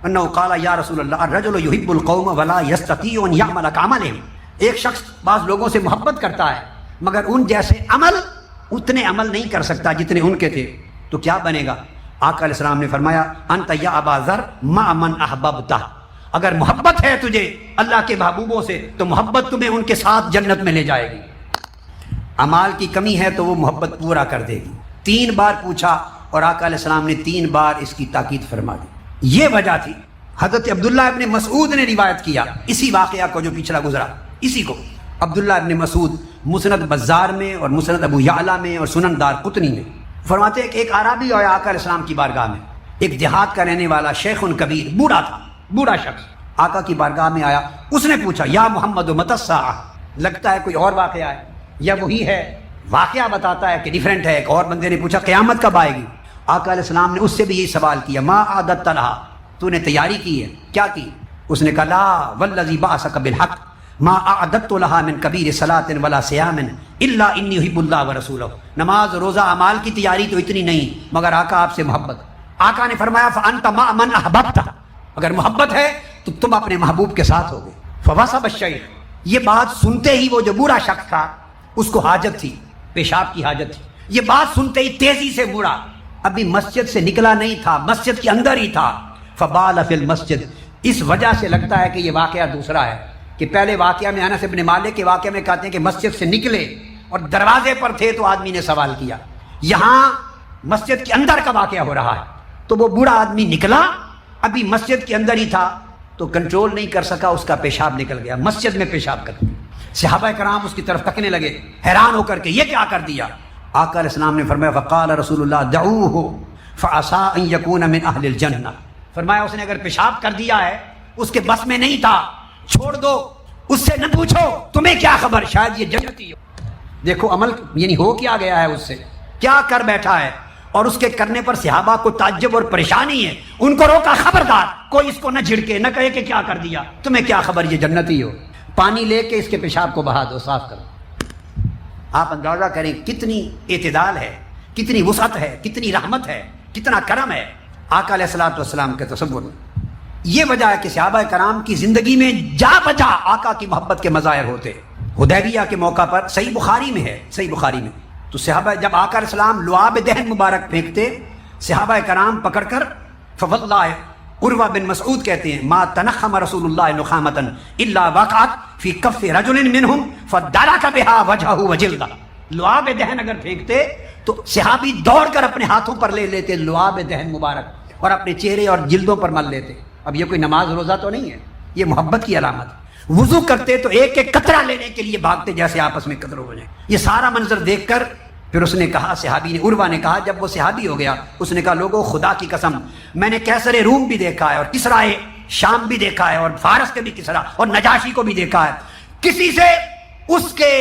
انہو قال یا رسول اللہ الرجل یحب القوم ولا یستطیع ان یعمل کعملہم. ایک شخص بعض لوگوں سے محبت کرتا ہے مگر ان جیسے عمل، اتنے عمل نہیں کر سکتا جتنے ان کے تھے، تو کیا بنے گا؟ آقا علیہ السلام نے فرمایا انت یا ابا ذر مع من احببتہ، اگر محبت ہے تجھے اللہ کے محبوبوں سے تو محبت تمہیں ان کے ساتھ جنت میں لے جائے گی. اعمال کی کمی ہے تو وہ محبت پورا کر دے گی. 3 بار پوچھا اور آقا علیہ السلام نے 3 بار اس کی تاکید فرما دی. یہ وجہ تھی. حضرت عبداللہ ابن مسعود نے روایت کیا اسی واقعہ کو جو پچھلا گزرا، اسی کو. عبداللہ ابن مسعود مسند بزار میں اور مسند ابو یعلا میں اور سنن دار قطنی میں فرماتے ہیں کہ ایک عربی آیا آقا علیہ السلام کی بارگاہ میں، ایک دیہات کا رہنے والا شیخ کبیر، بوڑھا تھا، بوڑھا شخص آقا کی بارگاہ میں آیا. اس نے پوچھا یا محمد متی الساعہ، لگتا ہے کوئی اور واقعہ ہے یا وہی ہے؟ واقعہ بتاتا ہے کہ ڈیفرنٹ ہے. ایک اور بندے نے پوچھا قیامت کب آئے گی؟ آقا علیہ السلام نے اس سے بھی یہی سوال کیا، ما عادت لہا، تو نے تیاری کی ہے؟ کیا کی؟ اس نے کہا لا والذی بعثک بالحق ما اعددت لها من کبیر صلاۃ ولا صیام الا انی احب اللہ ورسولہ. نماز روزہ اعمال کی تیاری تو اتنی نہیں مگر آقا آپ سے محبت. آقا نے فرمایا فانت مع من احببت، اگر محبت ہے تو تم اپنے محبوب کے ساتھ ہوگے. فوصب الشیخ، یہ بات سنتے ہی وہ جو بوڑھا شخص تھا اس کو حاجت تھی، پیشاب کی حاجت تھی. یہ بات سنتے ہی تیزی سے مڑا، ابھی مسجد سے نکلا نہیں تھا، مسجد کے اندر ہی تھا. فبال فی المسجد، اس وجہ سے لگتا ہے کہ یہ واقعہ دوسرا ہے کہ پہلے واقعہ میں انس بن مالک کے واقعے میں کہتے ہیں کہ مسجد سے نکلے اور دروازے پر تھے تو آدمی نے سوال کیا. یہاں مسجد کے اندر کا واقعہ ہو رہا ہے. تو وہ بوڑھا آدمی نکلا، ابھی مسجد کے اندر ہی تھا تو کنٹرول نہیں کر سکا، اس کا پیشاب نکل گیا، مسجد میں پیشاب کر دیا. صحابہ کرام اس کی طرف تکنے لگے حیران ہو کر کے یہ کیا کر دیا؟ آقا علیہ السلام نے فرمایا فقال رسول اللہ دعوہ فعسى ان یکون من اہل الجنہ. فرمایا اس نے اگر پیشاب کر دیا ہے، اس کے بس میں نہیں تھا، چھوڑ دو، اس سے نہ پوچھو تمہیں کیا خبر، شاید یہ جنتی ہو. دیکھو عمل یعنی ہو کیا گیا ہے، اس سے کیا کر بیٹھا ہے. اور اس کے کرنے پر صحابہ کو تعجب اور پریشانی ہے. ان کو روکا خبردار کوئی اس کو نہ جھڑکے، نہ کہے کہ کیا کر دیا، تمہیں کیا خبر یہ جنتی ہو. پانی لے کے اس کے پیشاب کو بہا دو، صاف کرو. آپ اندازہ کریں کتنی اعتدال ہے، کتنی وسعت ہے، کتنی رحمت ہے، کتنا کرم ہے آقا علیہ الصلوۃ والسلام کے تصور میں. یہ وجہ ہے کہ صحابہ کرام کی زندگی میں جا بجا آقا کی محبت کے مظاہر ہوتے. حدیبیہ کے موقع پر صحیح بخاری میں ہے، صحیح بخاری میں تو تو صحابہ جب آقا علیہ السلام لعاب دہن مبارک پھینکتے، صحابہ کرام پکڑ کر فواللہ، عروہ بن مسعود کہتے ہیں ما تنخم رسول اللہ نخامۃ الا وقعت فی کف رجل منہم فدرک بها وجهه وجلدہ. لعاب دہن اگر پھینکتے تو صحابی دوڑ کر اپنے ہاتھوں پر لے لیتے لعاب دہن مبارک اور اپنے چہرے اور جلدوں پر مل لیتے. اب یہ کوئی نماز روزہ تو نہیں ہے، یہ محبت کی علامت. وضو کرتے تو ایک ایک قطرہ لینے کے لیے بھاگتے جیسے آپس میں قطر ہو جائیں. یہ سارا منظر دیکھ کر پھر اس نے کہا، صحابی نے، عروہ نے کہا، جب وہ صحابی ہو گیا اس نے کہا لوگوں خدا کی قسم میں نے قیصر روم بھی دیکھا ہے اور کسرا شام بھی دیکھا ہے اور فارس کے بھی کسرا اور نجاشی کو بھی دیکھا ہے، کسی سے اس کے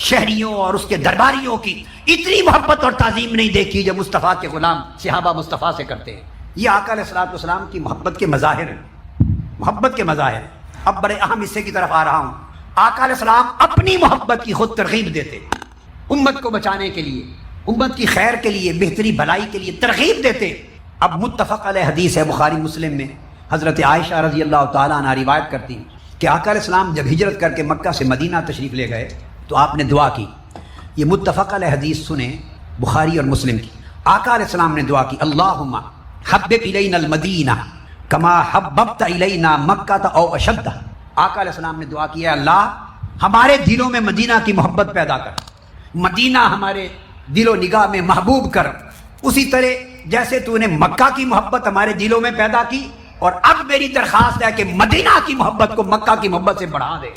شہریوں اور اس کے درباریوں کی اتنی محبت اور تعظیم نہیں دیکھی جو مصطفیٰ کے غلام صحابہ مصطفیٰ سے کرتے ہیں. یہ آقا علیہ الصلوۃ والسلام کی محبت کے مظاہر ہیں، محبت کے مظاہر. اب بڑے اہم حصے کی طرف آ رہا ہوں. آقا علیہ السلام اپنی محبت کی خود ترغیب دیتے، امت کو بچانے کے لیے، امت کی خیر کے لیے، بہتری بھلائی کے لیے ترغیب دیتے. اب متفق علیہ حدیث ہے بخاری مسلم میں، حضرت عائشہ رضی اللہ تعالیٰ عنہ روایت کرتی کہ آقا علیہ السلام جب ہجرت کر کے مکہ سے مدینہ تشریف لے گئے تو آپ نے دعا کی. یہ متفق علیہ حدیث سنیں بخاری اور مسلم کی. آقا علیہ السلام نے دعا کی اللہم حبب الینا المدینہ کما حببت الینا مکہ او اشد. آقا علیہ السلام نے دعا کی ہے اللہ ہمارے دلوں میں مدینہ کی محبت پیدا کر، مدینہ ہمارے دل و نگاہ میں محبوب کر، اسی طرح جیسے تو نے مکہ کی محبت ہمارے دلوں میں پیدا کی. اور اب میری درخواست ہے کہ مدینہ کی محبت کو مکہ کی محبت سے بڑھا دے،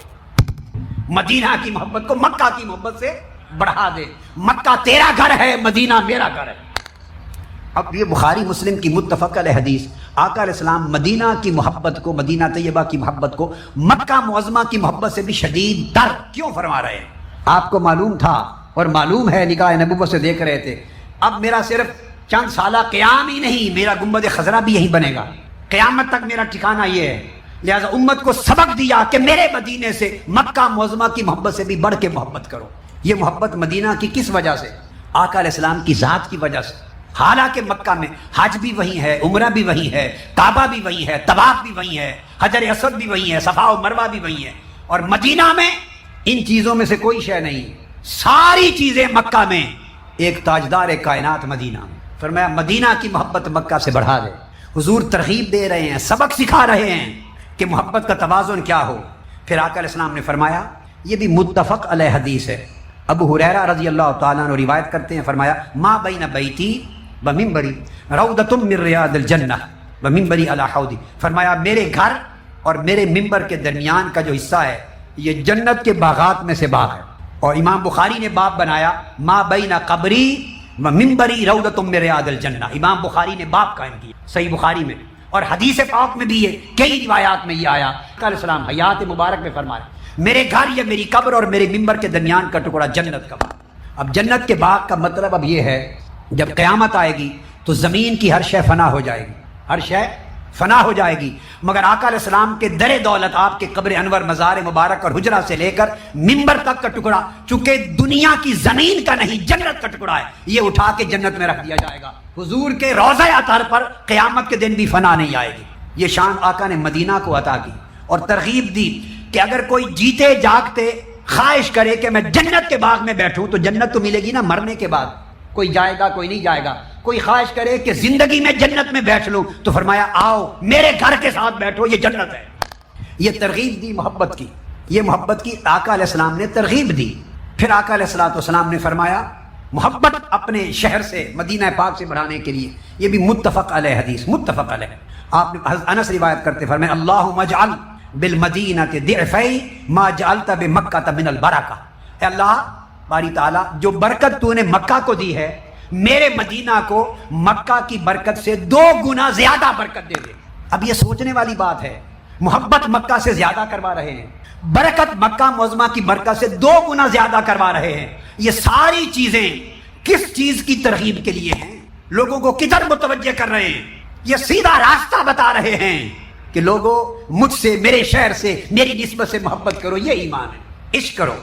مدینہ کی محبت کو مکہ کی محبت سے بڑھا دے. مکہ تیرا گھر ہے، مدینہ میرا گھر ہے. اب یہ بخاری مسلم کی متفق علیہ حدیث، آقا علیہ السلام مدینہ کی محبت کو، مدینہ طیبہ کی محبت کو مکہ معظمہ کی محبت سے بھی شدید تر کیوں فرما رہے ہیں؟ آپ کو معلوم تھا اور معلوم ہے، نگاہ نبوت سے دیکھ رہے تھے. اب میرا صرف چند سالہ قیام ہی نہیں، میرا گنبد خضرا بھی یہیں بنے گا، قیامت تک میرا ٹھکانہ یہ ہے. لہذا امت کو سبق دیا کہ میرے مدینے سے مکہ معظمہ کی محبت سے بھی بڑھ کے محبت کرو. یہ محبت مدینہ کی کس وجہ سے؟ آقا علیہ السلام کی ذات کی وجہ سے. حالانکہ مکہ میں حج بھی وہی ہے، عمرہ بھی وہی ہے، کعبہ بھی وہی ہے، طواف بھی وہی ہے، حجر اسود بھی وہی ہے، صفا و مروہ بھی وہی ہے. اور مدینہ میں ان چیزوں میں سے کوئی شے نہیں، ساری چیزیں مکہ میں. ایک تاجدار کائنات مدینہ میں فرمایا مدینہ کی محبت مکہ سے بڑھا دے. حضور ترغیب دے رہے ہیں، سبق سکھا رہے ہیں کہ محبت کا توازن کیا ہو. پھر آقا علیہ السلام نے فرمایا، یہ بھی متفق علیہ حدیث ہے، ابو ہریرہ رضی اللہ تعالیٰ عنہ روایت کرتے ہیں، فرمایا ما بین بیتی و منبری روضۃ من ریاض الجنہ و منبری علی حوضی. فرمایا میرے گھر اور میرے منبر کے درمیان کا جو حصہ ہے یہ جنت کے باغات میں سے باغ ہے. اور امام بخاری نے باب بنایا ما بین قبری و منبری روضۃ من ریاض الجنہ. امام بخاری نے باب قائم کیا صحیح بخاری میں، اور حدیث پاک میں بھی یہ کئی روایات میں یہ آیا. علیہ السلام حیات مبارک میں فرمایا میرے گھر یا میری قبر اور میرے منبر کے درمیان کا ٹکڑا جنت کا باغ. اب جنت کے باغ کا مطلب اب یہ ہے جب قیامت آئے گی تو زمین کی ہر شے فنا ہو جائے گی، ہر شے فنا ہو جائے گی، مگر آقا علیہ السلام کے در دولت آپ کے قبر انور، مزار مبارک اور حجرہ سے لے کر منبر تک کا ٹکڑا چونکہ دنیا کی زمین کا نہیں جنت کا ٹکڑا ہے، یہ اٹھا کے جنت میں رکھ دیا جائے گا. حضور کے روضہ اطہر پر قیامت کے دن بھی فنا نہیں آئے گی. یہ شان آقا نے مدینہ کو عطا کی اور ترغیب دی کہ اگر کوئی جیتے جاگتے خواہش کرے کہ میں جنت کے باغ میں بیٹھوں تو جنت تو ملے گی نا مرنے کے بعد، کوئی جائے گا کوئی نہیں جائے گا. کوئی خواہش کرے کہ زندگی میں جنت میں بیٹھ لوں تو فرمایا آؤ میرے گھر کے ساتھ بیٹھو، یہ جنت ہے. یہ ترغیب دی محبت کی، یہ محبت کی آقا علیہ السلام نے ترغیب دی. پھر آقا علیہ السلام نے فرمایا محبت اپنے شہر سے مدینہ پاک سے بڑھانے کے لیے، یہ بھی متفق علیہ حدیث، متفق علیہ. آپ نے انس روایت کرتے فرمایا اللہم اجعل بالمدینہ ضعفی ما جعلت بمکہ من البرکہ. اے اللہ باری تعالیٰ جو برکت تو نے مکہ کو دی ہے میرے مدینہ کو مکہ کی برکت سے 2 گنا زیادہ برکت دے دے. اب یہ سوچنے والی بات ہے، محبت مکہ سے زیادہ کروا رہے ہیں، برکت مکہ معظمہ کی برکت سے 2 گنا زیادہ کروا رہے ہیں. یہ ساری چیزیں کس چیز کی ترغیب کے لیے ہیں؟ لوگوں کو کدھر متوجہ کر رہے ہیں؟ یہ سیدھا راستہ بتا رہے ہیں کہ لوگوں مجھ سے، میرے شہر سے، میری نسبت سے محبت کرو، یہ ایمان ہے، عشق کرو.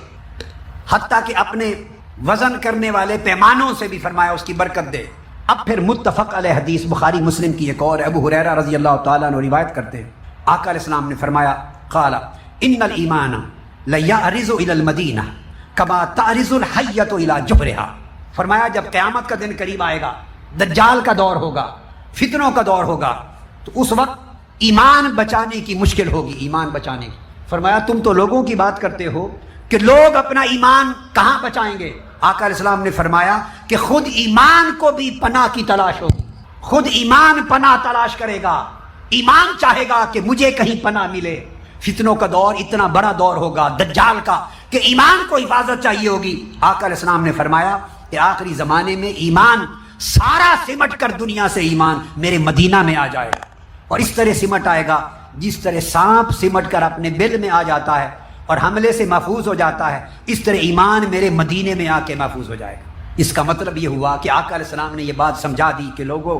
حتیٰ کہ اپنے وزن کرنے والے پیمانوں سے بھی فرمایا اس کی برکت دے. اب پھر متفق علیہ حدیث بخاری مسلم کی ایک اور، ابو ہریرہ رضی اللہ تعالیٰ عنہ روایت کرتے ہیں آقا علیہ السلام نے فرمایا قال ان الایمان لیعرض الی المدینہ کما تعرض الحیۃ الی جحرها. فرمایا جب قیامت کا دن قریب آئے گا، دجال کا دور ہوگا، فتنوں کا دور ہوگا، تو اس وقت ایمان بچانے کی مشکل ہوگی، ایمان بچانے کی۔ فرمایا تم تو لوگوں کی بات کرتے ہو کہ لوگ اپنا ایمان کہاں بچائیں گے؟ آقا علیہ السلام نے فرمایا کہ خود ایمان کو بھی پناہ کی تلاش ہوگی، خود ایمان پناہ تلاش کرے گا، ایمان چاہے گا کہ مجھے کہیں پناہ ملے۔ فتنوں کا دور اتنا بڑا دور ہوگا دجال کا کہ ایمان کو حفاظت چاہیے ہوگی۔ آقا علیہ السلام نے فرمایا کہ آخری زمانے میں ایمان سارا سمٹ کر دنیا سے ایمان میرے مدینہ میں آ جائے گا، اور اس طرح سمٹ آئے گا جس طرح سانپ سمٹ کر اپنے بل میں آ جاتا ہے اور حملے سے محفوظ ہو جاتا ہے، اس طرح ایمان میرے مدینے میں آ کے محفوظ ہو جائے گا۔ اس کا مطلب یہ ہوا کہ آقا علیہ السلام نے یہ بات سمجھا دی کہ لوگوں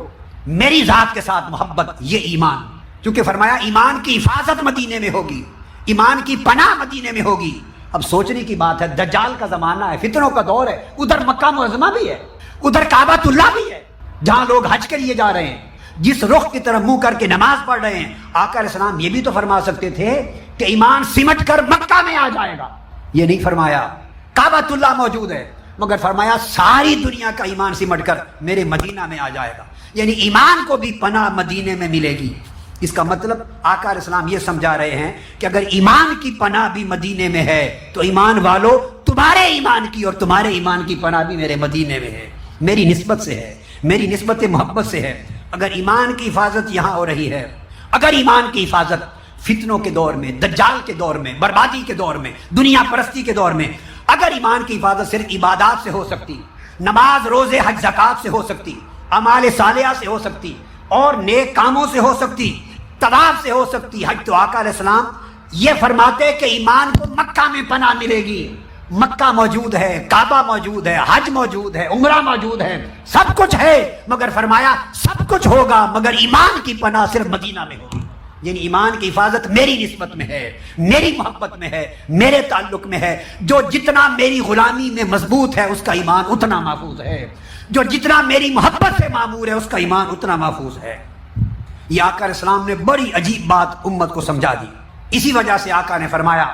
میری ذات کے ساتھ محبت یہ ایمان، چونکہ فرمایا ایمان کی حفاظت مدینے میں ہوگی، ایمان کی پناہ مدینے میں ہوگی۔ اب سوچنے کی بات ہے، دجال کا زمانہ ہے، فتنوں کا دور ہے، ادھر مکہ معظمہ بھی ہے، ادھر کعبۃ اللہ بھی ہے جہاں لوگ حج کے لیے جا رہے ہیں، جس رخ کی طرف منہ کر کے نماز پڑھ رہے ہیں۔ آقا علیہ السلام یہ بھی تو فرما سکتے تھے کہ ایمان سمٹ کر مکہ میں آ جائے گا، یہ نہیں فرمایا۔ کعبۃ اللہ موجود ہے مگر فرمایا ساری دنیا کا ایمان سمٹ کر میرے مدینہ میں آ جائے گا، یعنی ایمان کو بھی پناہ مدینے میں ملے گی۔ اس کا مطلب آقا علیہ السلام یہ سمجھا رہے ہیں کہ اگر ایمان کی پناہ بھی مدینے میں ہے تو ایمان والو تمہارے ایمان کی اور تمہارے ایمان کی پناہ بھی میرے مدینے میں ہے، میری نسبت سے ہے، میری نسبت محبت سے ہے۔ اگر ایمان کی حفاظت یہاں ہو رہی ہے، اگر ایمان کی حفاظت فتنوں کے دور میں، دجال کے دور میں، بربادی کے دور میں، دنیا پرستی کے دور میں، اگر ایمان کی حفاظت صرف عبادات سے ہو سکتی، نماز روزے حج زکوٰۃ سے ہو سکتی، اعمال صالحہ سے ہو سکتی، اور نیک کاموں سے ہو سکتی، طواف سے ہو سکتی، حج، تو آقا علیہ السلام یہ فرماتے کہ ایمان کو مکہ میں پناہ ملے گی۔ مکہ موجود ہے، کعبہ موجود ہے، حج موجود ہے، عمرہ موجود ہے، سب کچھ ہے، مگر فرمایا سب کچھ ہوگا مگر ایمان کی پناہ صرف مدینہ میں ہوگی، یعنی ایمان کی حفاظت میری نسبت میں ہے، میری محبت میں ہے، میرے تعلق میں ہے۔ جو جتنا میری غلامی میں مضبوط ہے اس کا ایمان اتنا محفوظ ہے، جو جتنا میری محبت سے معمور ہے اس کا ایمان اتنا محفوظ ہے۔ یہ آقا علیہ السلام نے بڑی عجیب بات امت کو سمجھا دی۔ اسی وجہ سے آقا نے فرمایا،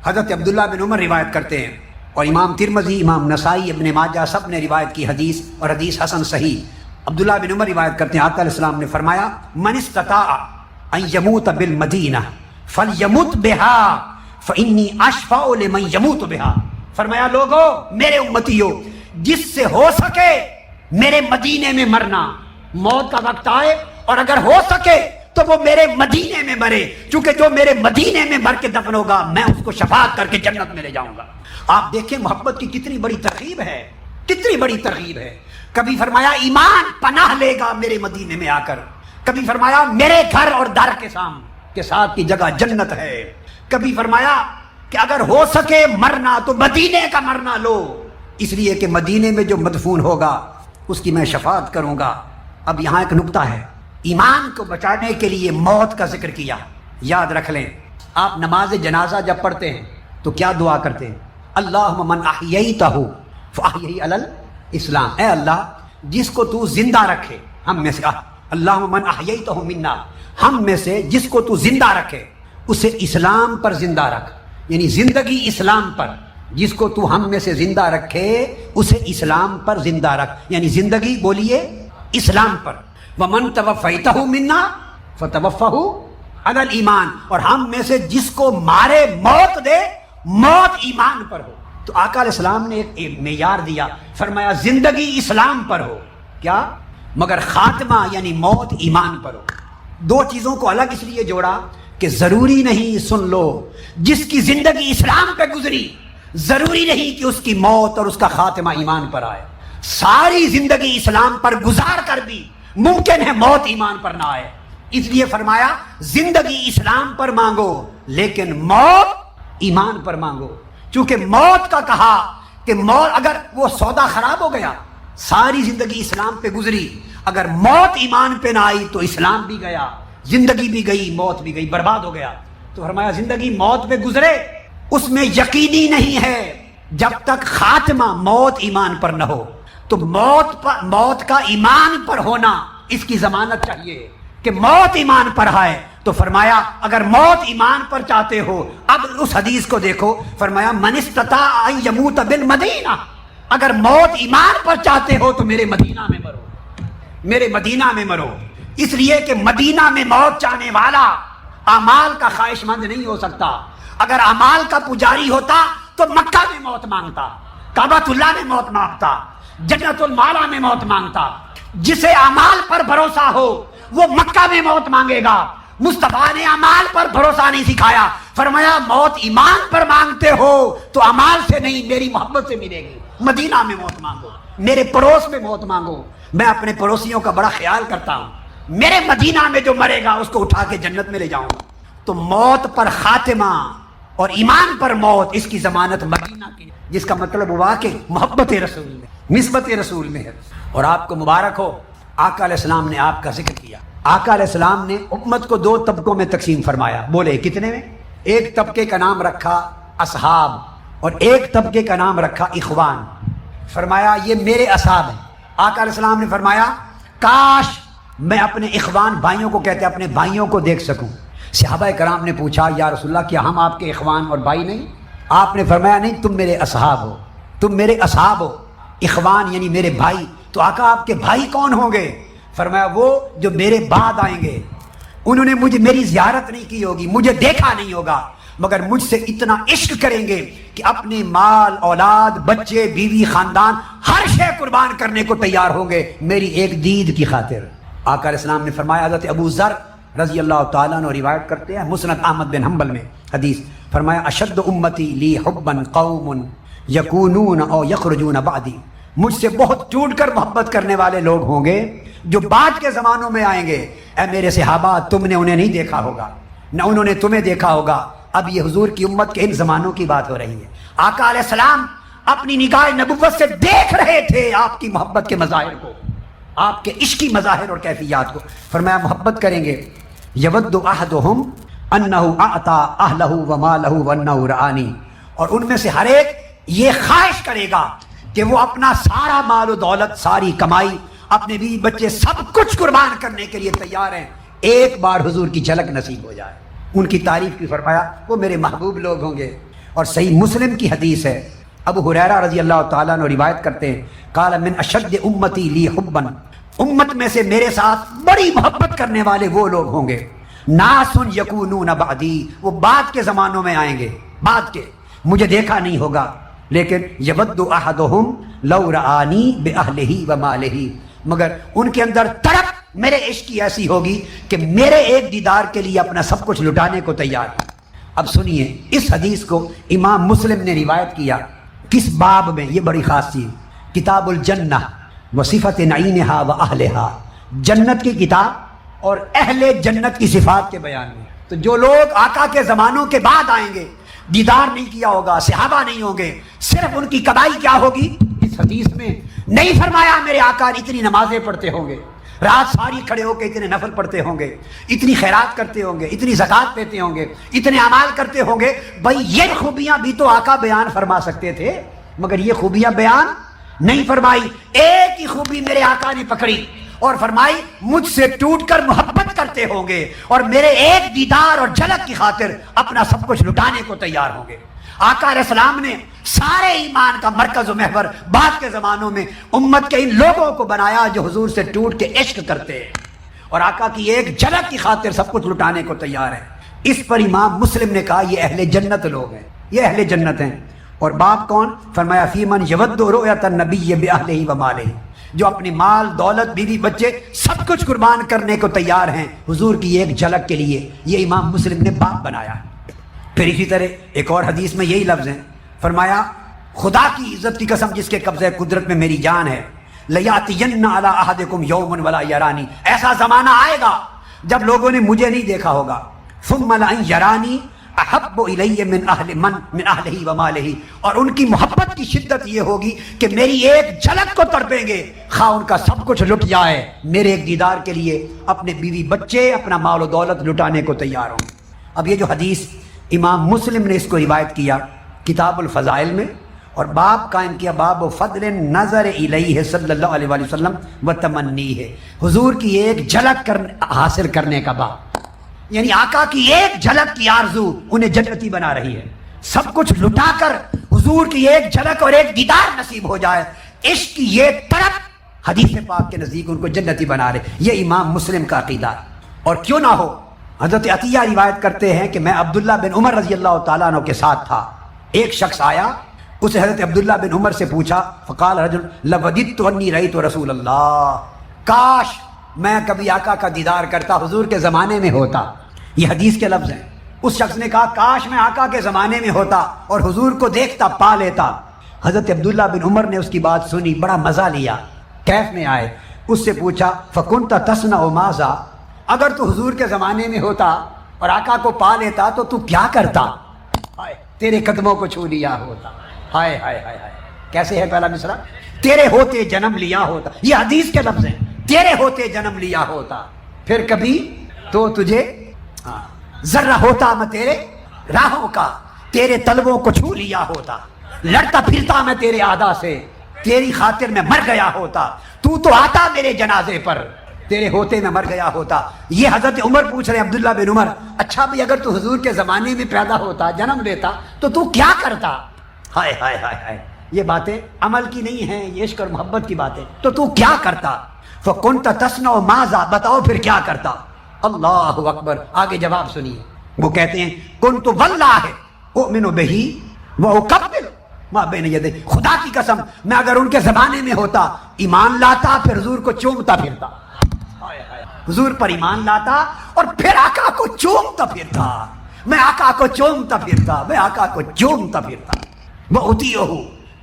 حضرت عبداللہ بن عمر روایت کرتے ہیں، اور امام ترمذی، امام نسائی، ابن ماجہ سب نے روایت کی حدیث، اور حدیث حسن صحیح۔ عبداللہ بن عمر روایت کرتے ہیں، آقا علیہ السلام نے فرمایا، من استطاع ان یموت بالمدینہ فلیمت بہا فانی اشفع لمن یموت بہا۔ فرمایا لوگو میرے امتیو، جس سے ہو سکے میرے مدینے میں مرنا، موت کا وقت آئے اور اگر ہو سکے تو وہ میرے مدینے میں مرے، چونکہ جو میرے مدینے میں مر کے دفن ہوگا میں اس کو شفاعت کر کے جنت میں لے جاؤں گا۔ آپ دیکھیں محبت کی کتنی بڑی ترغیب ہے، کتنی بڑی ترغیب ہے۔ کبھی فرمایا ایمان پناہ لے گا میرے مدینے میں آ کر، کبھی فرمایا میرے گھر اور در کے ساتھ کی جگہ جنت ہے، کبھی فرمایا کہ اگر ہو سکے مرنا تو مدینے کا مرنا لو، اس لیے کہ مدینے میں جو مدفون ہوگا اس کی میں شفاعت کروں گا۔ اب یہاں ایک نکتہ ہے، ایمان کو بچانے کے لیے موت کا ذکر کیا۔ یاد رکھ لیں، آپ نماز جنازہ جب پڑھتے ہیں تو کیا دعا کرتے ہیں؟ اللہم من احییتہ فاحیہ علی الاسلام، اے اللہ جس کو تو زندہ رکھے ہم میں سے، اللہم من احییتہ منا، ہم میں سے جس کو تو زندہ رکھے اسے اسلام پر زندہ رکھ، یعنی زندگی اسلام پر، جس کو تو ہم میں سے زندہ رکھے اسے اسلام پر زندہ رکھ، یعنی زندگی بولیے اسلام پر۔ ومن توفیتہ منا فتوفہ علی الایمان، اور ہم میں سے جس کو مارے موت دے، موت ایمان پر ہو۔ تو آقا علیہ السلام نے ایک معیار دیا، فرمایا زندگی اسلام پر ہو، کیا؟ مگر خاتمہ یعنی موت ایمان پر ہو۔ دو چیزوں کو الگ اس لیے جوڑا کہ ضروری نہیں، سن لو، جس کی زندگی اسلام پہ گزری ضروری نہیں کہ اس کی موت اور اس کا خاتمہ ایمان پر آئے۔ ساری زندگی اسلام پر گزار کر بھی ممکن ہے موت ایمان پر نہ آئے، اس لیے فرمایا زندگی اسلام پر مانگو لیکن موت ایمان پر مانگو، چونکہ موت کا کہا کہ موت اگر وہ سودا خراب ہو گیا، ساری زندگی اسلام پہ گزری، اگر موت ایمان پہ نہ آئی تو اسلام بھی گیا، زندگی بھی گئی، موت بھی گئی، برباد ہو گیا۔ تو فرمایا زندگی موت پہ گزرے اس میں یقینی نہیں ہے جب تک خاتمہ موت ایمان پر نہ ہو، تو موت کا ایمان پر ہونا اس کی ضمانت چاہیے کہ موت ایمان پر آئے۔ تو فرمایا اگر موت ایمان پر چاہتے ہو، اب اس حدیث کو دیکھو، فرمایا من استطاع ان یموت بالمدینہ، اگر موت ایمان پر چاہتے ہو تو میرے مدینہ میں مرو، میرے مدینہ میں مرو، اس لیے کہ مدینہ میں موت چاہنے والا اعمال کا خواہش مند نہیں ہو سکتا۔ اگر اعمال کا پجاری ہوتا تو مکہ میں موت مانگتا، کعبۃ اللہ میں موت مانگتا، جنت المالا میں موت مانگتا۔ جسے اعمال پر بھروسہ ہو وہ مکہ میں موت مانگے گا۔ مصطفیٰ نے اعمال پر بھروسہ نہیں سکھایا، فرمایا موت ایمان پر مانگتے ہو تو اعمال سے نہیں میری محبت سے ملے گی۔ مدینہ میں موت مانگو، میرے پڑوس میں موت مانگو۔ میں اپنے پڑوسیوں کا بڑا خیال کرتا ہوں، میرے مدینہ میں جو مرے گا اس کو اٹھا کے جنت میں لے جاؤں گا۔ تو موت پر خاتمہ اور ایمان پر موت، اس کی ضمانت مدینہ کی، جس کا مطلب ہوا کہ محبت رسول میں، نسبت رسول میں ہے۔ اور آپ کو مبارک ہو، آقا علیہ السلام نے آپ کا ذکر کیا۔ آقا علیہ السلام نے امت کو دو طبقوں میں تقسیم فرمایا۔ بولے کتنے میں؟ ایک طبقے کا نام رکھا اصحاب اور ایک طبقے کا نام رکھا اخوان۔ فرمایا یہ میرے اصحاب ہیں۔ آقا علیہ السلام نے فرمایا کاش میں اپنے اخوان بھائیوں کو کہتے اپنے بھائیوں کو دیکھ سکوں۔ صحابہ کرام نے پوچھا یا رسول اللہ کیا ہم آپ کے اخوان اور بھائی نہیں؟ آپ نے فرمایا نہیں، تم میرے اصحاب ہو، تم میرے اصحاب ہو۔ اخوان یعنی میرے بھائی، تو آقا آپ کے بھائی کون ہوں گے؟ فرمایا وہ جو میرے بعد آئیں گے، انہوں نے میری زیارت نہیں کی ہوگی، مجھے دیکھا نہیں ہوگا، مگر مجھ سے اتنا عشق کریں گے کہ اپنے مال اولاد بچے بیوی خاندان ہر شے قربان کرنے کو تیار ہوں گے میری ایک دید کی خاطر۔ آقا علیہ السلام نے فرمایا، حضرت ابو ذر رضی اللہ تعالیٰ عنہ روایت کرتے ہیں مسند احمد بن حنبل میں حدیث، فرمایا اشد امتی لی حبا قوم یکونون او یخرجون بعدی، مجھ سے بہت ٹوٹ کر محبت کرنے والے لوگ ہوں گے جو بعد کے زمانوں میں آئیں گے۔ اے میرے صحابہ، تم نے انہیں نہیں دیکھا ہوگا، نہ انہوں نے تمہیں دیکھا ہوگا۔ اب یہ حضور کی امت کے ان زمانوں کی بات ہو رہی ہے۔ آقا علیہ السلام اپنی نگاہ نبوت سے دیکھ رہے تھے آپ کی محبت کے مظاہر کو، آپ کے عشقی مظاہر اور کیفیات کو۔ فرمایا محبت کریں گے، یود احدہم انہ اعطا اہلہ ومالہ وانہ رآنی، اور ان میں سے ہر ایک یہ خواہش کرے گا کہ وہ اپنا سارا مال و دولت، ساری کمائی، اپنے بیوی بچے سب کچھ قربان کرنے کے لیے تیار ہیں، ایک بار حضور کی جھلک نصیب ہو جائے۔ ان کی تعریف کی، فرمایا وہ میرے محبوب لوگ ہوں گے۔ اور صحیح مسلم کی حدیث ہے، ابو ہریرہ رضی اللہ تعالیٰ عنہ روایت کرتے ہیں، قال من اشد امتی لی حبا، امت میں سے میرے ساتھ بڑی محبت کرنے والے وہ لوگ ہوں گے، ناس یکونون بعدی، وہ بعد کے زمانوں میں آئیں گے، بعد کے، مجھے دیکھا نہیں ہوگا، لیکن یود احدہم لو رآنی باہلہ ومالہ، مگر ان کے اندر تڑپ میرے عشق کی ایسی ہوگی کہ میرے ایک دیدار کے لیے اپنا سب کچھ لٹانے کو تیار ہے۔ اب سنیے اس حدیث کو امام مسلم نے روایت کیا، کس باب میں؟ یہ بڑی خاص چیز، کتاب الجنہ وصفت نعیمہا واہلہا، جنت کی کتاب اور اہل جنت کی صفات کے بیان میں۔ تو جو لوگ آقا کے زمانوں کے بعد آئیں گے، دیدار نہیں کیا ہوگا، صحابہ نہیں ہوں گے، صرف ان کی کمائی کیا ہوگی؟ اس حدیث میں نہیں فرمایا میرے آقا اتنی نمازیں پڑھتے ہوں گے، رات ساری کھڑے ہو کے اتنے نفل پڑھتے ہوں گے، اتنی خیرات کرتے ہوں گے، اتنی زکوٰۃ دیتے ہوں گے، اتنے اعمال کرتے ہوں گے۔ بھائی یہ خوبیاں بھی تو آقا بیان فرما سکتے تھے، مگر یہ خوبیاں بیان نہیں فرمائی۔ ایک ہی خوبی میرے آقا نے پکڑی اور فرمائی مجھ سے ٹوٹ کر محبت کرتے ہوں گے اور میرے ایک دیدار اور جھلک کی خاطر اپنا سب کچھ لٹانے کو تیار ہوں گے۔ آقا علیہ السلام نے سارے ایمان کا مرکز و محور بعد کے زمانوں میں امت کے ان لوگوں کو بنایا جو حضور سے ٹوٹ کے عشق کرتے ہیں اور آقا کی ایک جھلک کی خاطر سب کچھ لٹانے کو تیار ہے۔ اس پر امام مسلم نے کہا یہ اہل جنت لوگ ہیں، یہ اہل جنت ہیں۔ اور باپ کون؟ فرمایا فی من یود رؤیت النبی باہلہ ومالہ، جو اپنی مال دولت بیوی بچے سب کچھ قربان کرنے کو تیار ہیں حضور کی ایک جھلک کے لیے۔ یہ امام مسلم نے باپ بنایا ہے۔ پھر اسی طرح ایک اور حدیث میں یہی لفظ ہیں، فرمایا خدا کی عزت کی قسم جس کے قبضہ قدرت میں میری جان ہے، لیاتین علی احدکم یوم ولا یرانی، ایسا زمانہ آئے گا جب لوگوں نے مجھے نہیں دیکھا ہوگا، ثم لئن یرانی احب الی من اہلہ ومالہ، اور ان کی محبت کی شدت یہ ہوگی کہ میری ایک جھلک کو تڑپیں گے، خواہ ان کا سب کچھ لٹ جائے، میرے ایک دیدار کے لیے اپنے بیوی بچے اپنا مال و دولت لٹانے کو تیار ہوں۔ اب یہ جو حدیث امام مسلم نے اس کو روایت کیا کتاب الفضائل میں، اور باب قائم کیا باب فضل نظر الیہ صلی اللہ علیہ وآلہ وسلم و تمنیہ، حضور کی ایک جھلک حاصل کرنے کا باب، یعنی آقا کی ایک جھلک کی آرزو انہیں جنتی بنا رہی ہے، سب کچھ لٹا کر حضور کی ایک جھلک اور ایک دیدار نصیب ہو جائے، عشق کی یہ طرف حدیث پاک کے نزدیک ان کو جنتی بنا رہے. یہ امام مسلم کا عقیدہ ہے. اور کیوں نہ ہو، حضرت عطیہ روایت کرتے ہیں کہ میں عبداللہ بن عمر رضی اللہ تعالیٰ عنہ کے ساتھ تھا. ایک شخص آیا، اسے حضرت عبداللہ بن عمر سے پوچھا، فقال رجل لوددت انی رأیت رسول اللہ، کاش میں کبھی آقا کا دیدار کرتا، حضور کے زمانے میں ہوتا. یہ حدیث کے لفظ ہیں. اس شخص نے کہا کاش میں آقا کے زمانے میں ہوتا اور حضور کو دیکھتا، پا لیتا. حضرت عبداللہ بن عمر نے اس کی بات سنی، بڑا مزہ لیا، کیف میں آئے. اس سے پوچھا فکنت تصنع ماذا، اگر تو حضور کے زمانے میں ہوتا اور آقا کو پا لیتا تو کیا کرتا؟ ہائے تیرے قدموں کو چھو لیا ہوتا. ہائے ہائے ہائے ہائے. کیسے ہے پہلا مصرع؟ تیرے ہوتے جنم لیا ہوتا. یہ حدیث کے لفظ ہیں. تیرے ہوتے جنم لیا ہوتا، پھر کبھی تو تجھے ذرہ ہوتا میں تیرے راہوں کا، تیرے طلبوں کو چھو لیا ہوتا، لڑتا پھرتا میں تیرے اعدا سے، تیری خاطر میں مر گیا ہوتا، تو آتا میرے جنازے پر، تیرے ہوتے میں مر گیا ہوتا. یہ حضرت عمر پوچھ رہے عبداللہ بن عمر، اچھا بھی اگر تو حضور کے زمانے میں پیدا ہوتا، جنم لیتا تو کیا کرتا؟ ہائے ہائے ہائے ہائے. یہ باتیں عمل کی نہیں ہیں، یہ عشق اور محبت کی باتیں. تو کیا کرتا؟ فکنت تصنع ماذا، بتاؤ پھر کیا کرتا؟ اللہ اکبر. آگے جواب سنیے. وہ کہتے ہیں کنت واللہ اؤمن بہ واقبل ما بین یدیہ، خدا کی قسم میں اگر ان کے زمانے میں ہوتا ایمان لاتا، پھر حضور کو چومتا پھرتا. حضور پر ایمان لاتا اور پھر آقا کو چومتا پھرتا. میں آقا کو چومتا پھرتا، میں آقا کو چومتا پھرتا. وأطیعہ،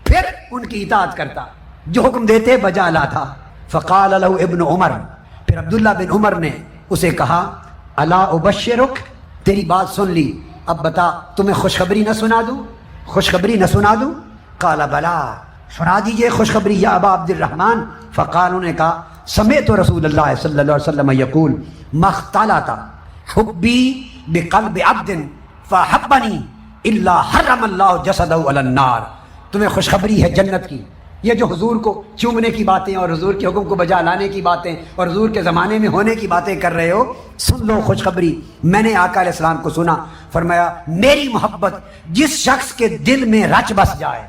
پھر ان کی اطاعت کرتا، جو حکم دیتے بجا لاتا. فقال له ابن عمر، پھر عبداللہ بن عمر نے اسے کہا الا ابشرک، تیری بات سن لی، اب بتا تمہیں خوشخبری نہ سنا دوں، خوشخبری نہ سنا دوں؟ قال بلا، سنا دیجئے خوشخبری یا ابا عبد الرحمن. فقال، انہوں نے کہا سمعت رسول اللہ صلی اللہ علیہ وسلم یقول ما اختلط حبی بقلب عبد فحبنی الا حرم اللہ جسدہ علی النار. تمہیں خوشخبری ہے جنت کی. یہ جو حضور کو چومنے کی باتیں اور حضور کے حکم کو بجا لانے کی باتیں اور حضور کے زمانے میں ہونے کی باتیں کر رہے ہو، سن لو خوشخبری. میں نے آقا علیہ السلام کو سنا، فرمایا میری محبت جس شخص کے دل میں رچ بس جائے،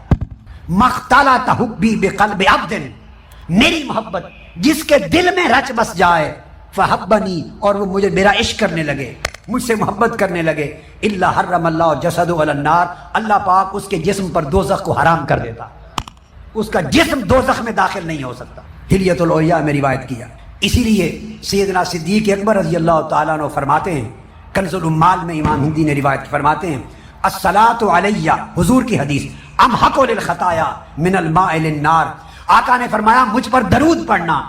مختلط حبی بقلب عبد، میری محبت جس کے دل میں رچ بس جائے، فحبنی، اور وہ مجھے میرا عشق کرنے لگے، مجھ سے محبت کرنے لگے، الا حرم اللہ جسد علی النار، اللہ پاک اس کے جسم پر دوزخ کو حرام کر دیتا، اس کا جسم دوزخ میں داخل نہیں ہو سکتا. حلیۃ الاولیاء میں روایت کیا. اسی لیے سیدنا صدیق اکبر رضی اللہ تعالیٰ عنہ فرماتے ہیں، کنز العمال میں امام ہندی نے روایت فرماتے ہیں، الصلاۃ علیہ، حضور کی حدیث، امحق للخطایا من الماء للنار. آقا نے فرمایا مجھ پر درود پڑھنا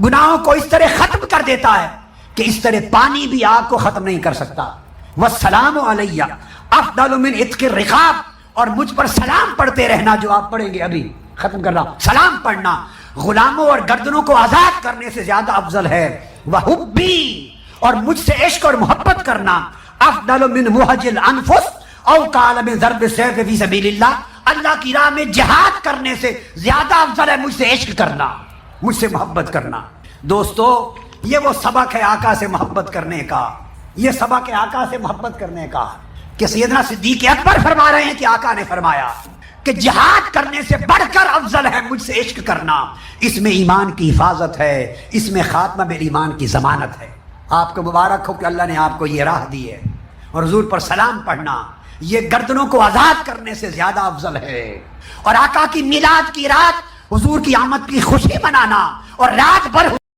گناہوں کو اس طرح ختم کر دیتا ہے کہ اس طرح پانی بھی آگ کو ختم نہیں کر سکتا. والسلام علیہ افضل من عتق الرقاب، اور مجھ پر سلام پڑھتے رہنا، جو آپ پڑھیں گے ابھی ختم کر رہا ہوں، سلام پڑھنا غلاموں اور گردنوں کو آزاد کرنے سے زیادہ افضل ہے. وحبی، اور مجھ سے عشق اور محبت کرنا، افضل من محج الانفس او قال من ضرب السیف فی سبیل اللہ، اللہ کی راہ میں جہاد کرنے سے زیادہ افضل ہے مجھ سے عشق کرنا، مجھ سے محبت کرنا. دوستو، یہ وہ سبق ہے آقا سے محبت کرنے کا، یہ سبق ہے آقا سے محبت کرنے کا کہ سیدنا صدیق اکبر فرما رہے ہیں کہ آقا نے فرمایا کہ جہاد کرنے سے بڑھ کر افضل ہے مجھ سے عشق کرنا. اس میں ایمان کی حفاظت ہے، اس میں خاتمہ بالایمان کی ضمانت ہے. آپ کو مبارک ہو کہ اللہ نے آپ کو یہ راہ دی ہے. اور حضور پر سلام پڑھنا یہ گردنوں کو آزاد کرنے سے زیادہ افضل ہے. اور آقا کی میلاد کی رات حضور کی آمد کی خوشی منانا اور رات بھر